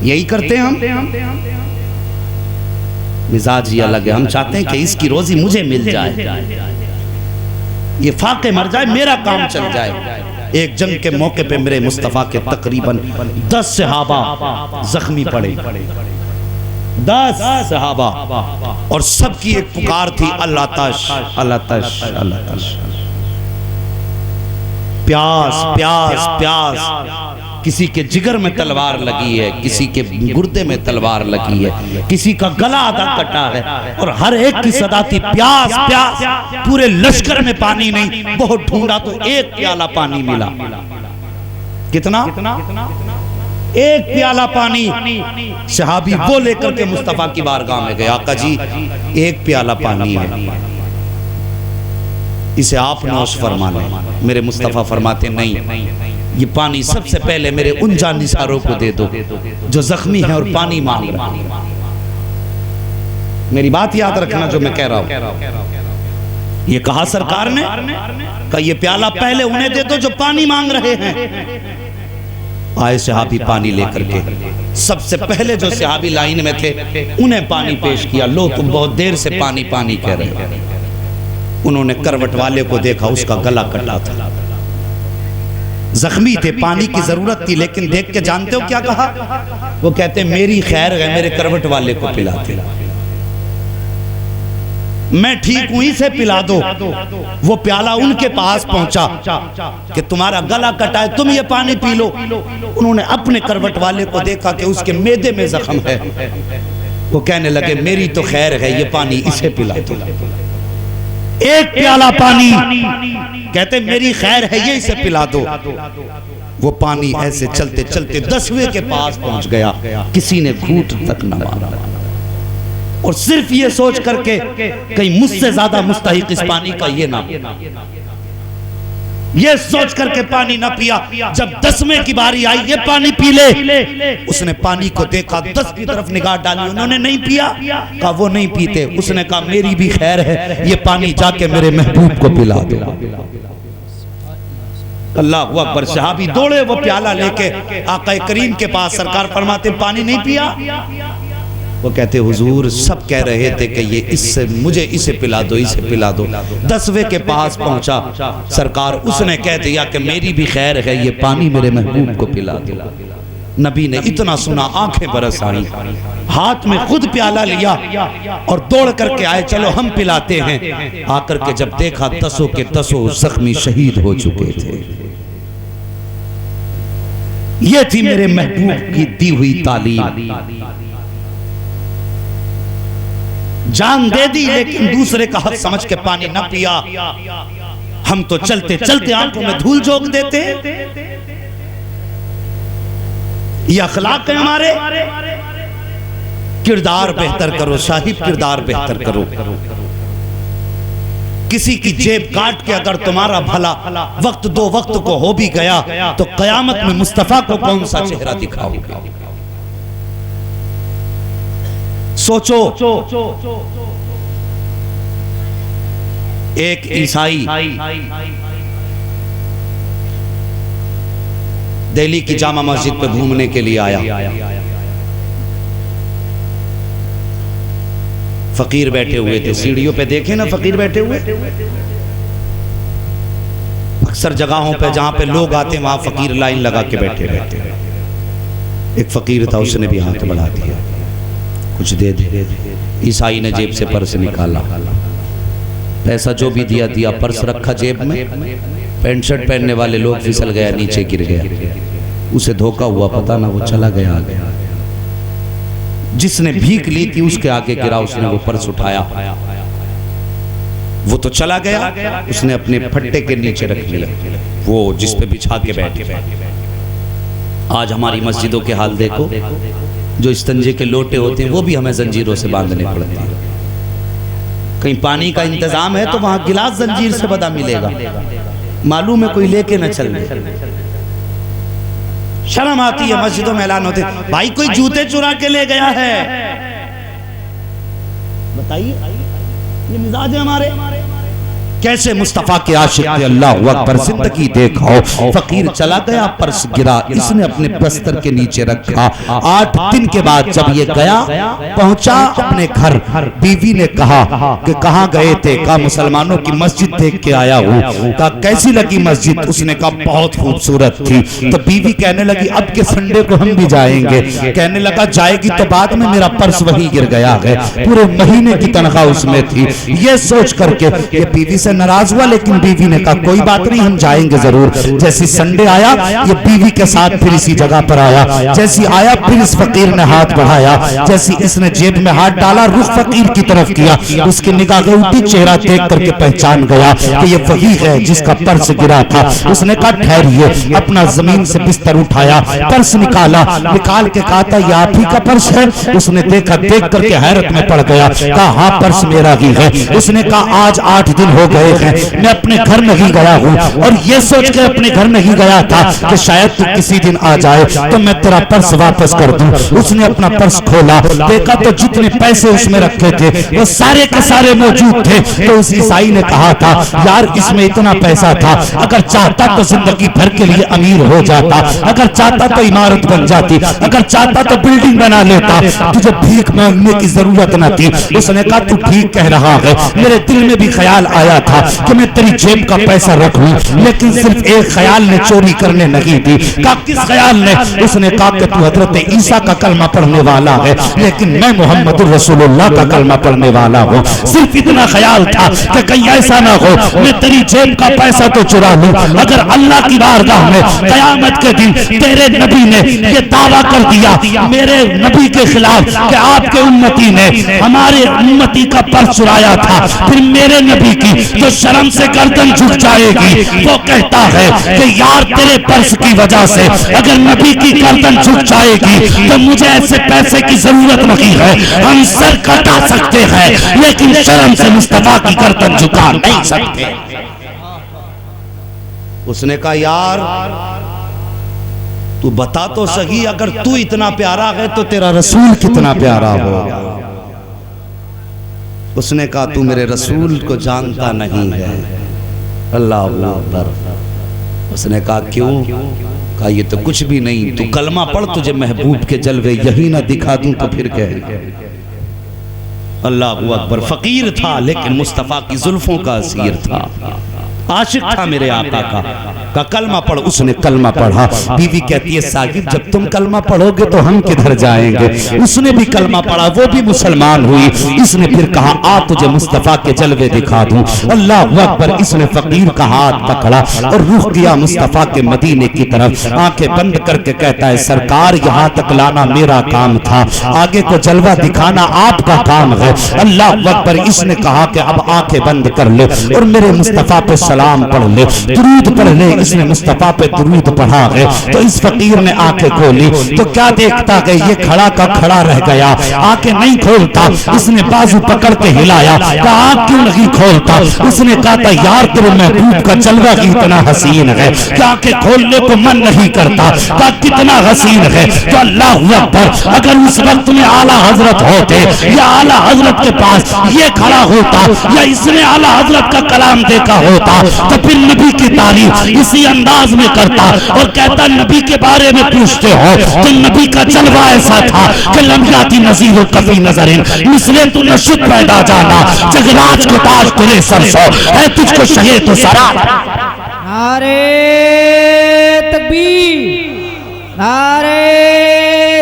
यही करते हैं हम। मिजाज ही अलग है। हम चाहते हैं कि इसकी रोजी मुझे मिल जाए, ये फाके मर जाए, मेरा काम चल जाए। एक जंग के मौके पे मेरे मुस्तफा के तकरीबन 10 सहाबा जख्मी पड़े, 10 सहाबा, और सबकी एक पुकार थी अल्लाह तश अल्लाह तश अल्लाह तश। प्यास प्यास प्यास। किसी के जिगर में तलवार लगी है, किसी के गुर्दे में तलवार लगी है, किसी का गला आधा कटा है, और हर एक की सदा थी प्यास प्यास। पूरे लश्कर में पानी नहीं, बहुत ढूंढा तो एक प्याला पानी मिला। कितना? एक प्याला पानी। सहाबी वो लेकर के मुस्तफा की बारगाह में गए, आका जी एक प्याला पानी है, इसे आप नौश फरमा लें। मेरे मुस्तफा फरमाते नहीं, ये पानी सबसे पहले मेरे उन जानिसारों को दे दो जो जख्मी है और पानी मांग रहे हैं। मेरी बात याद रखना जो मैं कह रहा हूं। ये कहा सरकार ने, कहा ये प्याला पहले उन्हें दे दो जो पानी मांग रहे हैं। आए सहाबी पानी लेकर के, सबसे पहले जो सहाबी लाइन में थे उन्हें पानी पेश किया। लो तुम बहुत देर से पानी पानी कह रहे हो। उन्होंने करवट वाले को देखा, उसका गला कटा था, जख्मी थे, पानी की जरूरत थी, लेकिन देख के जानते हो क्या कहा? वो कहते मेरी खैर है, मेरे करवट वाले को पिलाते, मैं ठीक हूं, इसे पिला दो। वो प्याला उनके पास पहुंचा कि तुम्हारा गला कटा है, तुम ये पानी पी लो। उन्होंने अपने करवट वाले को देखा कि उसके मैदे में जख्म है। वो कहने लगे मेरी तो खैर है, ये पानी इसे पिला दो। एक प्याला पानी, कहते मेरी खैर है, ये इसे पिला दो। वो पानी ऐसे चलते चलते 10वें के पास पहुंच गया, किसी ने घूंट तक न मारा, और सिर्फ ये सोच करके कहीं मुझसे ज्यादा मुस्तहिक इस पानी का ये ना, ये सोच करके पानी ना पिया। जब 10वें की बारी आई, ये पानी पी ले। उसने पानी को देखा, 10 की तरफ निगाह डाली, उन्होंने नहीं पिया। कहा वो नहीं पीते। उसने कहा मेरी भी खैर है, ये पानी जाके मेरे महबूब को पिला दो। अल्लाह अकबर। सहाबी दौड़े वो प्याला लेके आका करीम के पास। सरकार फरमाते पानी नहीं पिया? वो कहते हुजूर सब कह रहे थे कि ये इससे मुझे इसे पिला दो, इसे पिला दो। 10वें के पास पहुंचा सरकार, उसने कह दिया कि मेरी भी खैर है, ये पानी मेरे महबूब को पिला दो। नबी ने इतना सुना, आंखें बरस आई, हाथ में खुद प्याला लिया और दौड़ करके आए, चलो हम पिलाते हैं। आकर के जब देखा 10 के 10 जख्मी शहीद हो चुके थे। ये थी मेरे महबूब की दी हुई तालीम। जान दे दी लेकिन दूसरे का हक समझ के पानी न पिया। हम तो चलते चलते आंखों में धूल झोंक देते। ये अखलाक है हमारे। किरदार बेहतर करो साहिब, किरदार बेहतर करो। किसी की जेब काट के अगर तुम्हारा भला वक्त दो वक्त को हो भी गया तो कयामत में मुस्तफा को कौन सा चेहरा दिखाओगे? सोचो, एक ईसाई दिल्ली की जामा मस्जिद पे घूमने के लिए आया। फकीर बैठे हुए थे, सीढ़ियों पे देखे ना फकीर बैठे हुए। अक्सर जगहों पे जहां पे लोग आते वहां फकीर लाइन लगा के बैठे रहते हैं। एक फकीर था, उसने भी हाथ बढ़ा दिया, कुछ दे दे। ईसाई ने जेब से पर्स निकाला, पैसा जो भी दिया दिया, पर्स रखा जेब में। पैंट शर्ट पहनने वाले लोग फिसल गया, नीचे गिर गया। उसे धोखा हुआ, पता ना, वो चला गया। जिसने भीख ली थी उसके आगे गिरा, उसने वो पर्स उठाया, वो तो चला गया। उसने अपने फट्टे के नीचे रख लिया, वो जिस पे बिछा के बैठे। आज हमारी मस्जिदों के हाल देखो, जो इस्तंजे के लोटे होते हैं वो भी हमें जंजीरों से बांधने पड़ते हैं। कहीं पानी का इंतजाम है तो वहां गिलास जंजीर से बंधा मिलेगा, मालूम है कोई लेके न चल रहे। शर्म आती है, मस्जिदों में ऐलान होते, भाई कोई जूते चुरा के ले गया है। बताइए, ये मिजाज है हमारे। कैसे मुस्तफा के आशिक थे। अल्लाह अकबर, जिंदगी देखो। फकीर चला गया, पर्स गिरा, इसने अपने बस्तर के नीचे रखा। 8 दिन के बाद जब ये गया, पहुंचा अपने घर, बीवी ने कहा कि कहां गए थे? कहा मुसलमानों की मस्जिद देख के आया हूं। कहा कैसी लगी मस्जिद? उसने कहा बहुत खूबसूरत थी। तो बीवी कहने लगी अब के संडे को हम भी जाएंगे। कहने लगा जाएगी तो बाद में, मेरा पर्स वहीं गिर गया है, पूरे महीने की तनख्वाह उसमें थी। ये सोच करके ये बीवी से नाराज हुआ, लेकिन बीवी ने कहा कोई बात नहीं, हम जाएंगे जरूर। जैसी संडे आया, ये बीवी के साथ फिर इसी जगह पर आया। जैसी आया, फिर इस फकीर ने हाथ बढ़ाया। जैसी इसने जेब में हाथ डाला, रुख फकीर की तरफ किया, उसकी निगाह उल्टी, चेहरा देख करके पहचान गया कि ये वही है जिसका पर्स गिरा था। उसने कहा ठहरिए, अपना जमीन से बिस्तर उठाया, पर्स निकाला, निकाल के कहा था ये आप ही का पर्स है? उसने देखा, देख करके हैरत में पड़ गया। कहा हाँ, पर्स मेरा ही है। उसने कहा आज 8 दिन हो गए हैं, मैं अपने घर नहीं गया हूँ, और ये सोच के अपने घर नहीं गया था कि शायद तू किसी दिन आ जाए तो मैं तेरा पर्स वापस कर दूं। उसने अपना पर्स खोला, देखा तो जितने पैसे उसमें रखे थे वो सारे के सारे मौजूद थे। तो उस ईसाई ने कहा था यार इसमें इतना पैसा था, अगर चाहता तो जिंदगी भर के लिए अमीर हो जाता, अगर चाहता तो इमारत बन जाती, अगर चाहता तो बिल्डिंग बना लेता, तुझे भीख मांगने की जरूरत न थी। उसने कहा तू ठीक कह रहा है, मेरे दिल में भी ख्याल आया था कि मैं तेरी जेब का पैसा रख लूं, लेकिन सिर्फ एक ख्याल ने चोरी करने नहीं दी। कहा किस ख्याल ने? उसने कहा कि तू हजरत ईसा का कलमा पढ़ने वाला है, लेकिन मैं मोहम्मद रसूलुल्लाह का कलमा पढ़ने वाला हूँ। सिर्फ इतना ख्याल था कि कहीं ऐसा ना हो मैं तेरी जेब का पैसा तो चुरा लूं। अगर अल्लाह की बारगाह में कयामत के दिन तेरे नबी ने ये दावा कर दिया मेरे नबी के खिलाफ कि आपके उम्मती ने हमारे उम्मती का पर्स चुराया था, फिर मेरे नबी की तो शर्म से गर्दन झुक जाएगी। वो कहता है कि यार तेरे पर्स की वजह से अगर नबी की गर्दन झुक जाएगी तो मुझे ऐसे पैसे की जरूरत नहीं है, हम सर कटा सकते हैं लेकिन शर्म से मुस्तफा की गर्दन झुका नहीं सकते। उसने कहा यार तू बता तो सही, अगर तू इतना प्यारा है तो तेरा रसूल कितना प्यारा होगा। उसने कहा तू मेरे रसूल को जानता नहीं है। अल्लाह अकबर। उसने कहा क्यों? कहा ये तो कुछ भी नहीं, तू कलमा पढ़, तुझे महबूब के जलवे यही ना दिखा दूं तो फिर क्या? अल्लाह अकबर। फकीर था लेकिन मुस्तफा की जुल्फों का असीर था, आशिक था मेरे आका का कलमा पढ़। उसने कलमा पढ़ा। बीवी कहती है साहिब जब तुम कलमा पढ़ोगे तो हम किधर जाएंगे? उसने भी कलमा पढ़ा, वो भी मुसलमान हुई। इसने फिर कहा आ तुझे मुस्तफा के जलवे दिखा दूं। अल्लाह अकबर। इसने फकीर का हाथ पकड़ा और रुख किया मुस्तफा के मदीने की तरफ। आंखें बंद करके कहता है सरकार यहाँ तक लाना मेरा काम था, आगे को जलवा दिखाना आपका काम है। अल्लाह अकबर। इसने कहा कि अब आंखें बंद कर ले और मेरे मुस्तफा पे कलाम पढ़ ले, दुरूद पढ़ ले। इसने मुस्तफा पे दुरूद पढ़ा है तो इस फकीर ने आंखें खोली तो क्या देखता कि ये खड़ा का खड़ा रह गया, आंखें नहीं खोलता। इसने बाजू पकड़ के हिलाया, कहा आंख क्यों नहीं खोलता? उसने कहा था यार तेरे महबूब का जलवा ही इतना हसीन है कि आंखें खोलने को मन नहीं करता। कहा कितना हसीन है? तो अल्लाह अकबर, अगर उस वक्त में आला हजरत होते या आला हजरत के पास ये खड़ा होता या इसने आला हजरत का कलाम देखा होता तो फिर नबी की तारीफ इसी अंदाज में करता और कहता नबी के बारे में पूछते हो तो नबी का जलवा ऐसा था कि लम्याती नजीर कभी नजरिन मिसले तू नशुद पैदा जाना, जगराज को ताज तेरे सरसों है तुझको शहे तो सरा। नारे तकबीर, नारे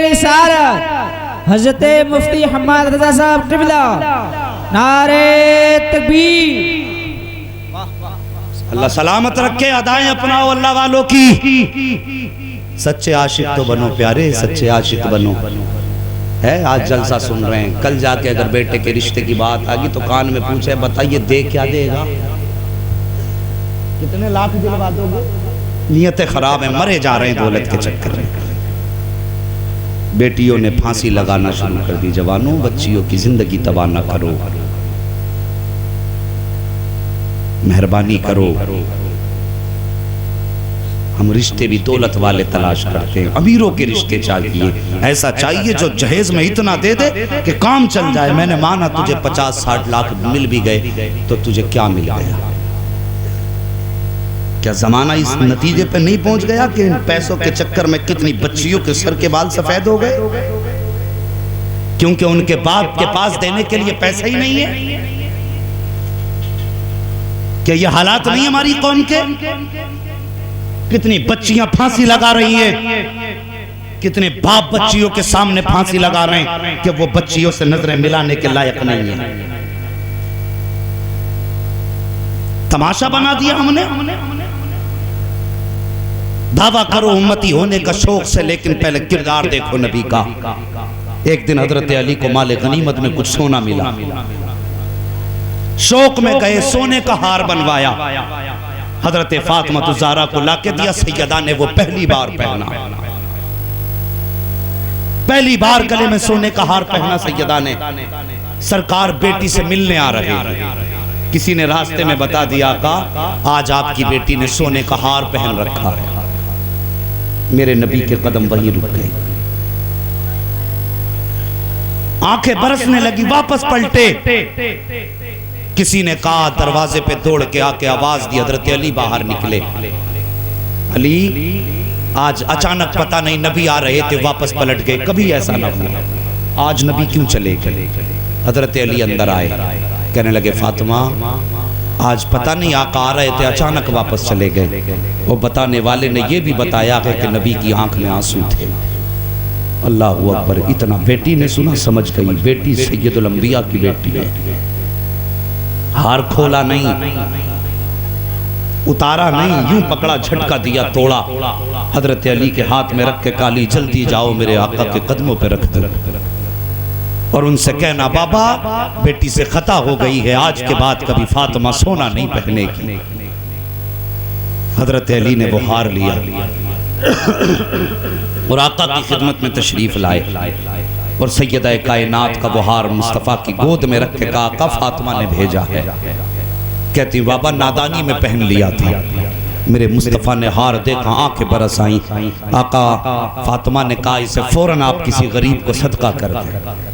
रिसालत, हजरत मुफ्ती हम्माद रजा साहब क़िबला, नारे तकबीर। अल्लाह सलामत रखे, अदाएं अपनाओ अल्लाह वालों की। सच्चे आशिक तो बनो प्यारे, सच्चे आशिक बनो। है आज जलसा सुन रहे हैं, कल जाके अगर बेटे के रिश्ते की बात आ गई तो कान में पूछे बताइए दे क्या देगा, कितने लाख दिलवा दोगे? नियतें खराब है, मरे जा रहे हैं दौलत के चक्कर में। बेटियों ने फांसी लगाना शुरू कर दी। जवानों, बच्चियों की जिंदगी तबाह ना करो, मेहरबानी करो। हम रिश्ते भी दौलत वाले तलाश करते हैं, अमीरों के रिश्ते चाहिए। ऐसा चाहिए जो जहेज में इतना दे दे कि काम चल जाए। मैंने माना तुझे 50-60 लाख मिल भी गए तो तुझे क्या मिल गया? क्या जमाना इस नतीजे पे नहीं पहुंच गया कि इन पैसों के चक्कर में कितनी बच्चियों के सर के बाल सफेद हो गए? क्योंकि उनके बाप के पास देने के लिए पैसा ही नहीं है। क्या ये हालात नहीं हमारी कौम के? कितनी बच्चियां फांसी लगा रही हैं, कितने बाप बच्चियों के सामने फांसी लगा रहे हैं कि वो बच्चियों से नजरें मिलाने के लायक नहीं है। तमाशा बना दिया हमने। दावा करो उम्मती होने का शौक से, लेकिन पहले किरदार देखो नबी का। एक दिन हजरत अली को माले गनीमत में कुछ सोना मिला, शौक में गए, सोने का हार बनवाया, हजरत फातिमा ज़हरा को लाके दिया। सैयदा ने वो पहली बार पहना, पहली बार गले में सोने का हार पहना सैयदा ने। सरकार बेटी से मिलने आ रहे हैं, किसी ने रास्ते में बता दिया का आज आपकी बेटी ने सोने का हार पहन रखा है। मेरे नबी के कदम वहीं रुक गए, आंखें बरसने लगी, वापस पलटे। किसी ने कहा, दरवाजे पे दौड़ के आके आवाज दी, हजरत अली बाहर निकले। अली आज अचानक पता नहीं नबी आ रहे थे वापस पलट गए, कभी ऐसा ना हुआ, आज नबी क्यों चले गए? हजरत अली अंदर आए, कहने लगे फातिमा आज पता नहीं आका आ रहे थे अचानक वापस चले गए। वो बताने वाले ने यह भी बताया है कि नबी की आंख में आंसू थे। अल्लाह अकबर, इतना बेटी ने सुना समझ गई बेटी सैयदुल अंबिया की बेटी है। हार खोला नहीं, उतारा नहीं, यूं पकड़ा, झटका दिया, तोड़ा, हजरत अली के हाथ में रख के काली जल्दी जाओ मेरे आका के कदमों पे रख दो और उनसे कहना बाबा बेटी से खता हो गई है, आज के बाद कभी फातिमा सोना नहीं पहनेगी। हजरत अली ने वो हार लिया और आका की खिदमत में तशरीफ लाए और सैयदा कायनात का वो हार मुस्तफ़ा की गोद में रख के कहा आका फातिमा ने भेजा है। कहती बाबा नादानी में पहन लिया था, मेरे मुस्तफ़ा ने हार देखा, आंखें बरस आई। आका फातिमा ने कहा इसे फौरन आप किसी गरीब को सदका कर दें।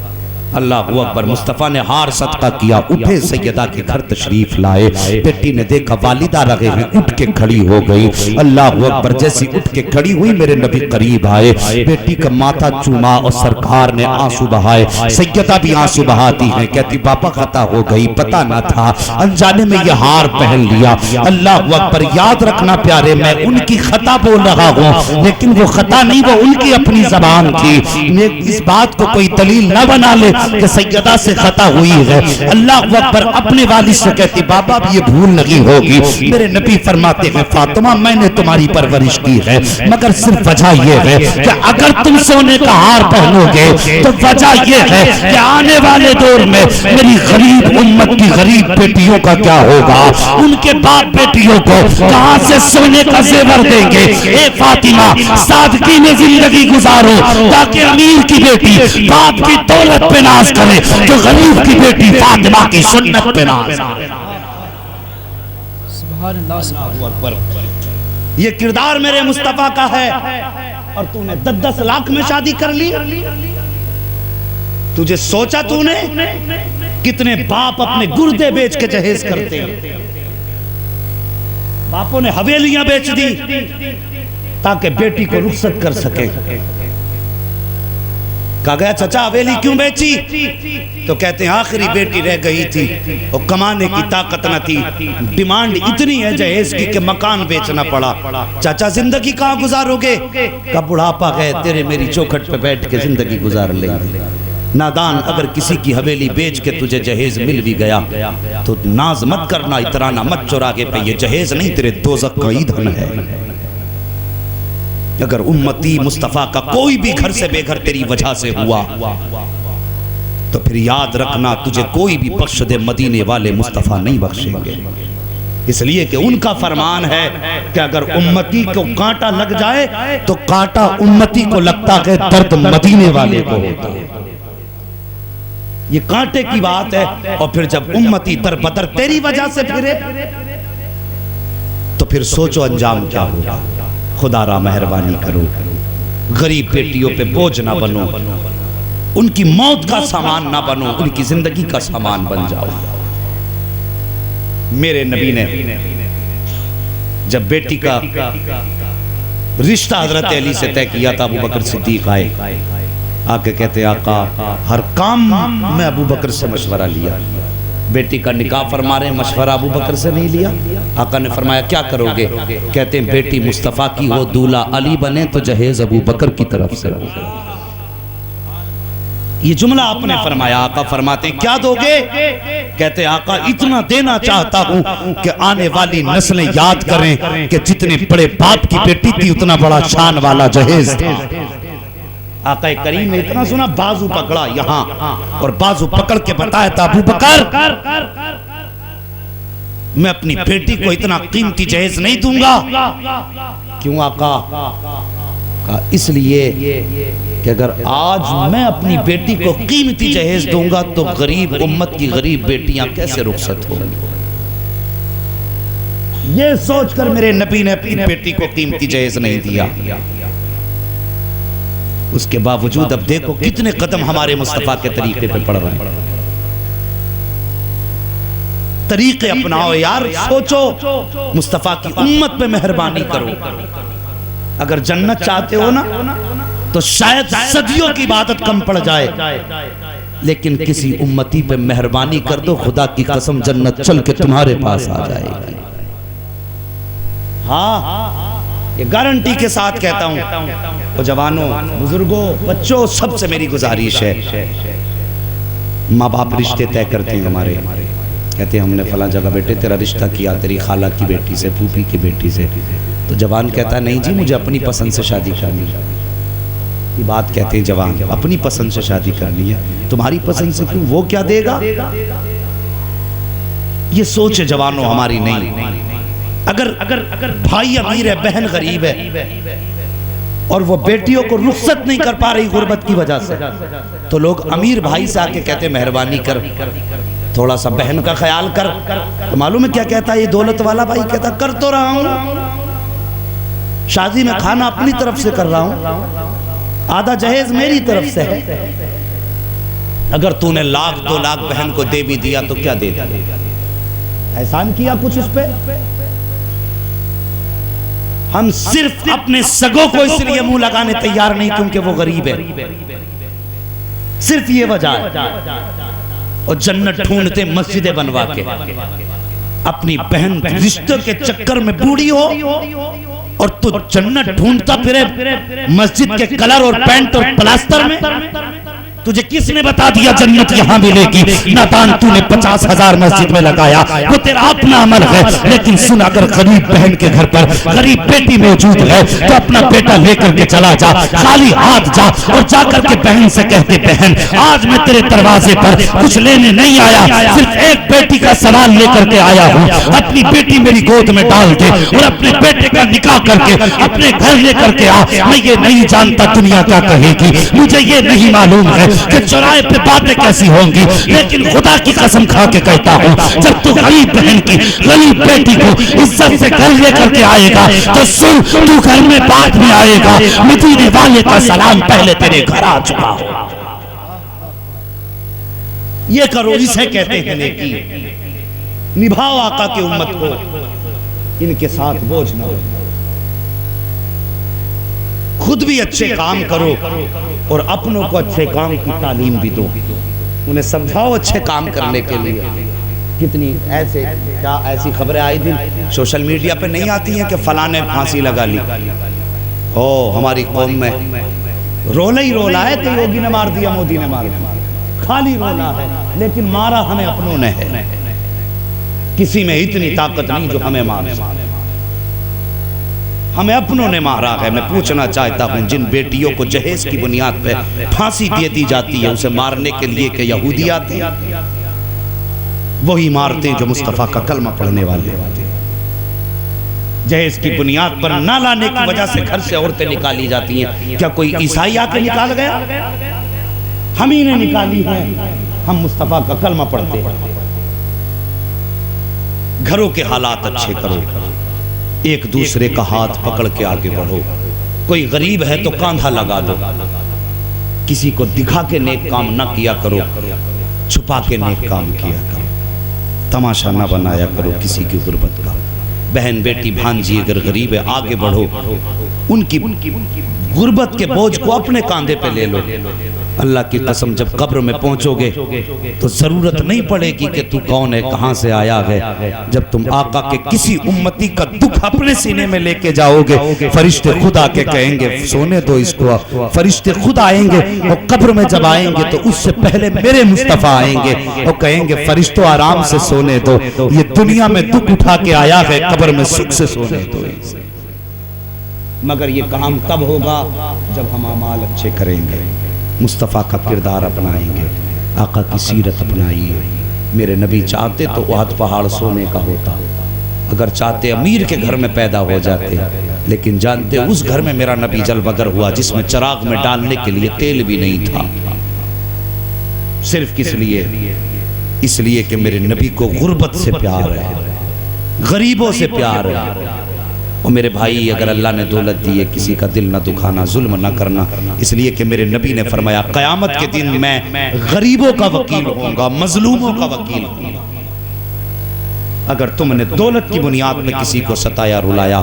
अल्लाह अकबर, मुस्तफ़ा ने हार सदका किया, उठे सैयदा के घर तशरीफ लाए। बेटी ने देखा वालिदा रहे हैं, उठ के खड़ी हो गई। अल्लाह अकबर, जैसी उठ के खड़ी हुई मेरे नबी करीब आए, बेटी का माथा चूमा और सरकार ने आंसू बहाए। सैयदा भी आंसू बहाती है, कहती पापा खता हो गई, पता ना था, अनजाने में यह हार पहन लिया। अल्लाह अकबर, याद रखना प्यारे, मैं उनकी खता बोल रहा हूँ लेकिन वो खता नहीं, वो उनकी अपनी जबान थी। इस बात को कोई दलील न बना ले कि सैयदा से खता हुई है। अल्लाह अकबर अपने वालिद से कहती बाबा अब ये भूल नहीं होगी। मेरे नबी फरमाते हैं फातिमा मैंने तुम्हारी परवरिश की है, मगर सिर्फ वजह यह है कि अगर तुम सोने का हार पहनोगे तो वजह यह है कि आने वाले दौर में मेरी गरीब उम्मत की गरीब बेटियों का क्या होगा, उनके बाप बेटियों को कहां से सोने का जेवर देंगे। ए फातिमा सादगी में जिंदगी गुजारो ताकि अमीर की बेटी बाप की दौलत पे नाज करे तो गरीब की बेटी फातिमा की सुन्नत पे नाज करे। सुभान अल्लाह, सुभान अल्लाह। ये किरदार मेरे मुस्तफा का है और तूने 10-10 लाख में शादी कर ली। तुझे सोचा तूने कितने बाप अपने गुर्दे बेच के जहेज करते हैं। बापों ने हवेलियां बेच दी ताकि बेटी को रुखसत कर सके। कहा गया चाचा हवेली क्यों बेची? तो कहते हैं आखिरी बेटी रह गई थी और कमाने की ताकत न थी, डिमांड इतनी है जहेज की कि मकान बेचना पड़ा। चाचा जिंदगी कहाँ गुजारोगे? का बुढ़ापा गए तेरे मेरी चौखट पे बैठ के जिंदगी गुजार लेंगे। नादान अगर किसी की हवेली बेच के तुझे जहेज मिल भी गया तो नाज मत करना, इतराना मत चुरागे पे ये जहेज नहीं तेरे दोज़ख का ईंधन है। अगर उम्मती मुस्तफा का कोई भी घर से बेघर तेरी वजह से हुआ तो फिर याद रखना तुझे कोई भी बख्श दे मदीने वाले मुस्तफा नहीं बख्शेंगे। इसलिए कि उनका फरमान है कि अगर उम्मती को कांटा लग जाए तो कांटा उम्मती को लगता है, दर्द मदीने वाले को होता है। ये कांटे की बात है। और फिर जब उम्मती दर बदर तेरी वजह से फिरे तो फिर सोचो अंजाम क्या होगा। खुदा रा मेहरबानी करो, गरीब बेटियों पे बोझ ना बनो, उनकी मौत का सामान ना बनो, उनकी जिंदगी का सामान बन जाओ। मेरे नबी ने जब बेटी का रिश्ता हजरत अली से तय किया था, अबू बकर सिद्दीक आए, आके कहते आका हर काम में अबू बकर से मशवरा लिया। बेटी का निकाह फरमा रहे, मशवरा अबू बकर से नहीं लिया। आका ने फरमाया क्या करोगे? कहते हैं बेटी मुस्तफ़ा की हो, दूल्हा अली बने तो जहेज अबू बकर की तरफ से। ये जुमला आपने फरमाया। आका फरमाते हैं क्या दोगे? कहते आका इतना देना चाहता हूं कि आने वाली नस्लें याद करें कि जितने बड़े बाप की बेटी थी उतना बड़ा शान वाला जहेज था। आका करीम ने इतना सुना, बाजू पकड़ा यहां और बाजू पकड़ के बताया था अबू बकर मैं अपनी बेटी को इतना कीमती जहेज नहीं दूंगा। क्यों आका? इसलिए कि अगर आज मैं अपनी बेटी को कीमती जहेज दूंगा तो गरीब उम्मत की गरीब बेटियां कैसे रुखसत होंगी। ये सोचकर मेरे नबी ने अपनी बेटी को कीमती जहेज नहीं दिया। उसके बावजूद अब देखो कितने कदम हमारे मुस्तफा के तरीके पे पड़ रहे हैं। तरीके अपनाओ यार, सोचो मुस्तफा की उम्मत पे मेहरबानी करो। अगर जन्नत चाहते हो ना तो शायद सदियों की इबादत कम पड़ जाए, लेकिन किसी उम्मती पे मेहरबानी कर दो, खुदा की कसम जन्नत चल के तुम्हारे पास आ जाएगी। हाँ, ये गारंटी के साथ कहता हूं। तो जवानों, बुजुर्गों, बच्चों, सबसे मेरी गुजारिश है, माँ बाप रिश्ते तय करते हैं हमारे। कहते हैं हमने फला जगह बेटे तेरा रिश्ता किया तेरी खाला की बेटी से, फूफी की बेटी से। तो जवान कहता है नहीं जी मुझे अपनी पसंद से शादी करनी है। ये बात कहते हैं जवान, अपनी पसंद से शादी करनी है, तुम्हारी पसंद से क्यों? वो क्या देगा? ये सोच है जवानों हमारी नहीं। अगर भाई अमीर है, बहन गरीब है और वो बेटियों को रुखसत नहीं कर पा रही गुर्बत की वजह से, तो लोग अमीर भाई से आके कहते मेहरबानी कर, थोड़ा सा बहन का ख्याल कर। तो मालूम है क्या कहता है ये दौलत वाला भाई? कहता कर तो रहा हूं, शादी में खाना अपनी तरफ से कर रहा हूं, आधा जहेज मेरी तरफ से है। अगर तूने 1,00,000-2 लाख बहन को दे भी दिया तो क्या दे दिया? एहसान किया कुछ उस पे? हम सिर्फ अपने सगों को इसलिए मुंह लगाने तैयार नहीं क्योंकि वो गरीब है, सिर्फ ये वजह है। और जन्नत ढूंढते मस्जिदें बनवा के, अपनी बहन रिश्ते के चक्कर में बूढ़ी हो और तू जन्नत ढूंढता फिरे मस्जिद के कलर और पेंट और प्लास्टर में। तुझे किसने बता दिया जन्नत यहाँ मिलेगी? नादान, तूने 50,000 मस्जिद में लगाया, वो तेरा अपना अमल है। लेकिन सुन, अगर गरीब बहन के घर पर गरीब बेटी मौजूद है तो अपना बेटा लेकर के चला जा, खाली हाथ जा और जाकर के बहन से कहते, बहन आज मैं तेरे दरवाजे पर कुछ लेने नहीं आया, सिर्फ एक बेटी का सवाल लेकर के आया हूँ। अपनी बेटी मेरी गोद में डाल दे और अपने बेटे का निकाह करके अपने घर लेकर के आ। मैं ये नहीं जानता दुनिया क्या कहेगी, मुझे ये नहीं मालूम है कि चौराहे पे बातें कैसी होंगी, लेकिन खुदा की कसम खा के कहता हूँ, जब तू गरीब बहन की गरीब बेटी को इज्जत से घर लेकर के आएगा तो सुन, तू घर में बाद में आएगा, मदीने वाले का सलाम पहले तेरे घर आ चुका हो। ये करो, इसे कहते हैं नेकी। निभाओ आका की उम्मत को, इनके साथ बोझ न हो। खुद भी अच्छे काम करो और अपनों को अच्छे काम की तालीम भी दो। उन्हें समझाओ अच्छे काम करने के लिए। कितनी ऐसे क्या ऐसी खबरें आए दिन सोशल मीडिया पे नहीं आती हैं कि फलां ने फांसी लगा ली। ओ, हमारी कौम में रोला ही रोला है कि योगी ने मार दिया, मोदी ने मार दिया, खाली रोला है, लेकिन मारा हमें अपनों ने है। किसी में इतनी ताकत नहीं जो हमें मार, हमें अपनों ने मारा है। मैं पूछना चाहता हूं, जिन बेटियों को जहेज की बुनियाद पे फांसी दे दी जाती है उसे मारने के लिए कि यहूदी आते हैं, वही मारते जो मुस्तफा का कलमा पढ़ने वाले होते। जहेज की बुनियाद पर ना लाने की वजह से घर से औरतें निकाली जाती हैं। क्या कोई ईसाई आके निकाल गया? हम ही ने निकाली है। हम मुस्तफा का कलमा पढ़ते हैं। घरों के हालात अच्छे करो, एक दूसरे का हाथ पकड़ के आगे बढ़ो। कोई गरीब है तो कांधा लगा दो। किसी को दिखा के नेक काम ना किया करो, छुपा के नेक काम किया करो। तमाशा ना बनाया करो किसी की गुर्बत का। बहन बेटी भांजी अगर गरीब है, आगे बढ़ो, उनकी गुर्बत के बोझ को अपने कांधे पे ले लो। अल्लाह की कसम, जब कब्र में पहुंचोगे तो जरूरत नहीं पड़ेगी कि तू कौन है, कहां से आया है। जब तुम आका के किसी उम्मती का दुख अपने सीने में लेके जाओगे, फरिश्ते खुद आके कहेंगे सोने दो इसको। फरिश्ते खुद आएंगे और कब्र में जब आएंगे तो उससे पहले मेरे मुस्तफा आएंगे और कहेंगे फरिश्तों आराम से सोने दो, ये दुनिया में दुख उठा के आया है, कब्र में सुख से सोने दो। मगर ये काम तब होगा जब हम अमाल अच्छे करेंगे, मुस्तफ़ा का किरदार अपनाएंगे, आका की सीरत अपनाइए। मेरे नबी चाहते तो उहद पहाड़ सोने का होता, अगर चाहते अमीर के घर में पैदा हो जाते, लेकिन जानते उस घर में मेरा नबी जलवगर हुआ जिसमें चिराग में डालने के लिए तेल भी नहीं था। सिर्फ किस लिए? इसलिए कि मेरे नबी को गुर्बत से प्यार है, गरीबों से प्यार है। और मेरे भाई, अगर अल्लाह ने दौलत दी है, किसी का दिल ना दुखाना, जुल्म ना करना, इसलिए कि मेरे नबी ने फरमाया क़यामत के दिन मैं गरीबों का वकील होऊंगा, मजलूमों का वकील होऊंगा। अगर तुमने दौलत की बुनियाद में किसी को सताया रुलाया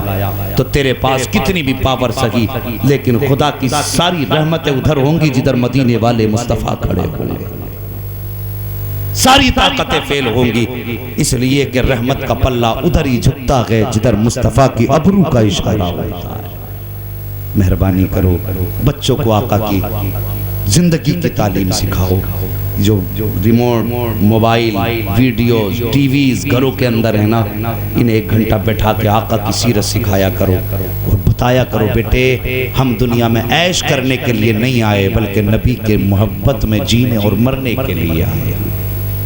तो तेरे पास कितनी भी पावर सही, लेकिन खुदा की सारी रहमतें उधर होंगी जिधर मदीने वाले मुस्तफ़ा खड़े होंगे, सारी ताकतें फेल होंगी। इसलिए कि रहमत का पल्ला उधर ही झुकता है जिधर मुस्तफ़ा की अबरू का इशारा होता है। मेहरबानी करो, बच्चों को आका की जिंदगी की तालीम सिखाओ। जो रिमोट, मोबाइल, वीडियो, टीवीज घरों के अंदर है ना, इन्हें 1 घंटा बैठा के आका की सीरत सिखाया करो और बताया करो, बेटे हम दुनिया में ऐश करने के लिए नहीं आए, बल्कि नबी के मोहब्बत में जीने और मरने के लिए आए।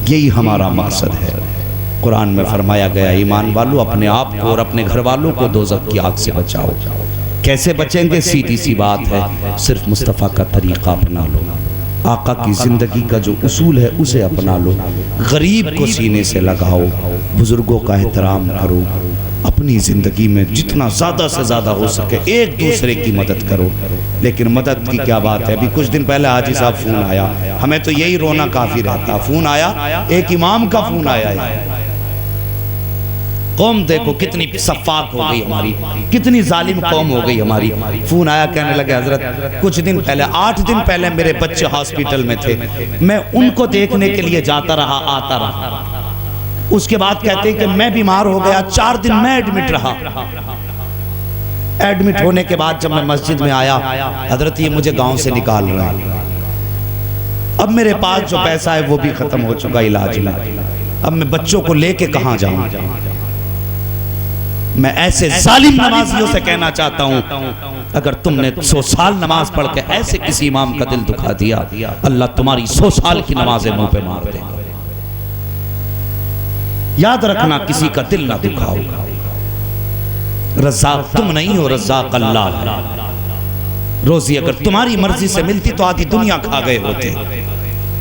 यही हमारा मकसद है। कुरान में फरमाया गया, ईमान वालों अपने आप को और अपने घर वालों को दोज़ख की आग से बचाओ। कैसे बचेंगे? सीधी सी बात है, सिर्फ मुस्तफ़ा का तरीक़ा अपना लो, आका की ज़िंदगी का जो उसूल है उसे अपना लो, गरीब को सीने से लगाओ, बुजुर्गों का एहतराम करो, अपनी ज़िंदगी में जितना ज़्यादा से ज़्यादा हो सके एक दूसरे की मदद करो। लेकिन मदद की क्या बात है, अभी कुछ दिन पहले हाजी साहब फ़ोन आया, हमें तो यही रोना काफ़ी रहता। फ़ोन आया, एक इमाम का फ़ोन आया है। कौम देखो कितनी सफाक हो गई हमारी, कितनी जालिम कौम हो गई हमारी। फ़ोन आया, कहने लगे हजरत कुछ दिन पहले, 8 दिन पहले मेरे बच्चे हॉस्पिटल में थे, मैं उनको देखने के लिए जाता रहा आता रहा। उसके बाद कहते हैं कि मैं बीमार हो गया, 4 दिन मैं एडमिट रहा। एडमिट होने के बाद जब मैं मस्जिद में आया, हजरत ये मुझे गांव से निकाल रहा है, अब मेरे पास जो पैसा है वो भी खत्म हो चुका इलाज में, अब मैं बच्चों को लेके कहां जाऊं। मैं ऐसे जालिम नमाजियों से कहना चाहता हूं, अगर तुमने 100 साल नमाज पढ़ के ऐसे किसी इमाम का दिल दुखा दिया, अल्लाह तुम्हारी 100 साल की नमाजें मुंह पे मार देगा। याद रखना, किसी का दिल ना दुखाओ। रज़्ज़ाक़ तुम नहीं हो, रज़्ज़ाक़ अल्लाह है। रोजी अगर तुम्हारी मर्जी से मिलती तो आधी दुनिया खा गए होते।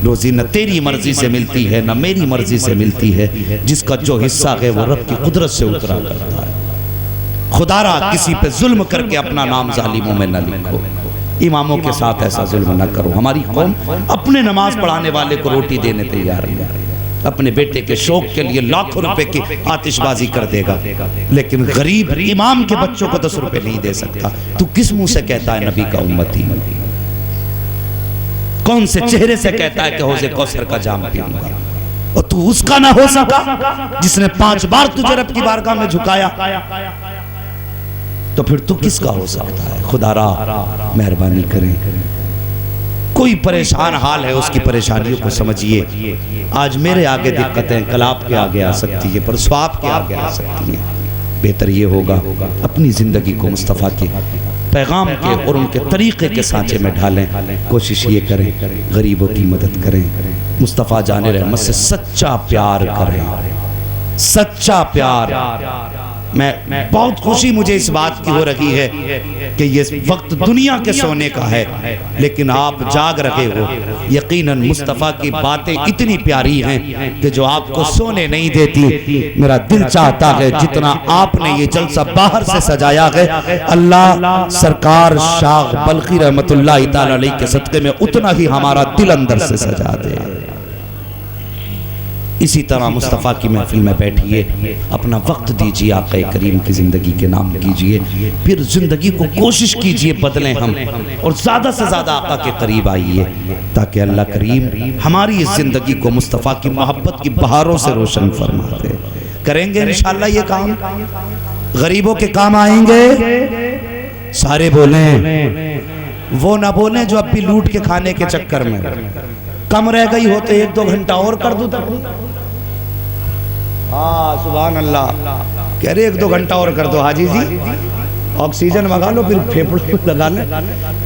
रोजी न तेरी मर्जी से मिलती है न मेरी मर्जी से मिलती है, जिसका जो हिस्सा है वो रब की कुदरत से उतरा करता है। खुदारा किसी पे जुल्म करके अपना नाम जालिमों में न लिखो, इमामों के साथ ऐसा जुल्म न करो। हमारी कौम अपने नमाज पढ़ाने वाले को रोटी देने तैयार है, अपने बेटे के शौक के लिए लाखों रुपए की आतिशबाजी कर देगा, लेकिन गरीब इमाम के बच्चों को 10 रुपए नहीं दे सकता। तू किस मुंह से कहता है नबी का उम्मती? कौन से चेहरे से कहता है कि हौज़े कौसर का जाम पीऊंगा? और तू उसका ना हो सका जिसने 5 बार तुझे रब की बारगाह में झुकाया, तो फिर तू किसका हो सकता है? खुदारा मेहरबानी करें। कोई परेशान हाल है, उसकी परेशानियों को समझिए। आज मेरे आगे दिक्कतें कल आपके आगे आ सकती है, परसों आपके आगे आ सकती है। बेहतर ये होगा अपनी ज़िंदगी को मुस्तफ़ा के पैगाम के और उनके तरीक़े के सांचे में ढालें। कोशिश ये करें गरीबों की मदद करें, मुस्तफ़ा जाने रहमत से सच्चा प्यार करें, सच्चा प्यार। मैं बहुत खुशी मुझे इस बात की हो रही है कि ये वक्त दुनिया के सोने का है, लेकिन आप जाग रहे हो। यकीनन मुस्तफ़ा की बातें इतनी प्यारी हैं कि जो आपको सोने नहीं देती। मेरा दिल चाहता है जितना आपने ये जलसा बाहर से सजाया है, अल्लाह सरकार शाह बल्खी रहमतुल्लाह तआला अलैह के सदक़े में उतना ही हमारा दिल अंदर से सजा दे। इसी तरह मुस्तफ़ा की महफिल में बैठिए, अपना वक्त दीजिए, आक़ा करीम की ज़िंदगी के नाम कीजिए, फिर ज़िंदगी को कोशिश कीजिए बदलें हम, और ज़्यादा से ज़्यादा आक़ा के करीब आइए, ताकि अल्लाह करीम हमारी इस ज़िंदगी को मुस्तफ़ा की मोहब्बत की बहारों से रोशन फरमा दे। करेंगे इंशाअल्लाह ये काम, गरीबों के काम आएंगे। सारे बोलें, वो ना बोलें जो अब भी लूट के खाने के चक्कर में कम रह गई हो तो 1-2 घंटा और कर दूं तक। हाँ सुभान अल्लाह, कह रहे 1-2 घंटा और कर दो हाजी जी, ऑक्सीजन मंगा लो, फिर फेफड़ों पे लगा ले।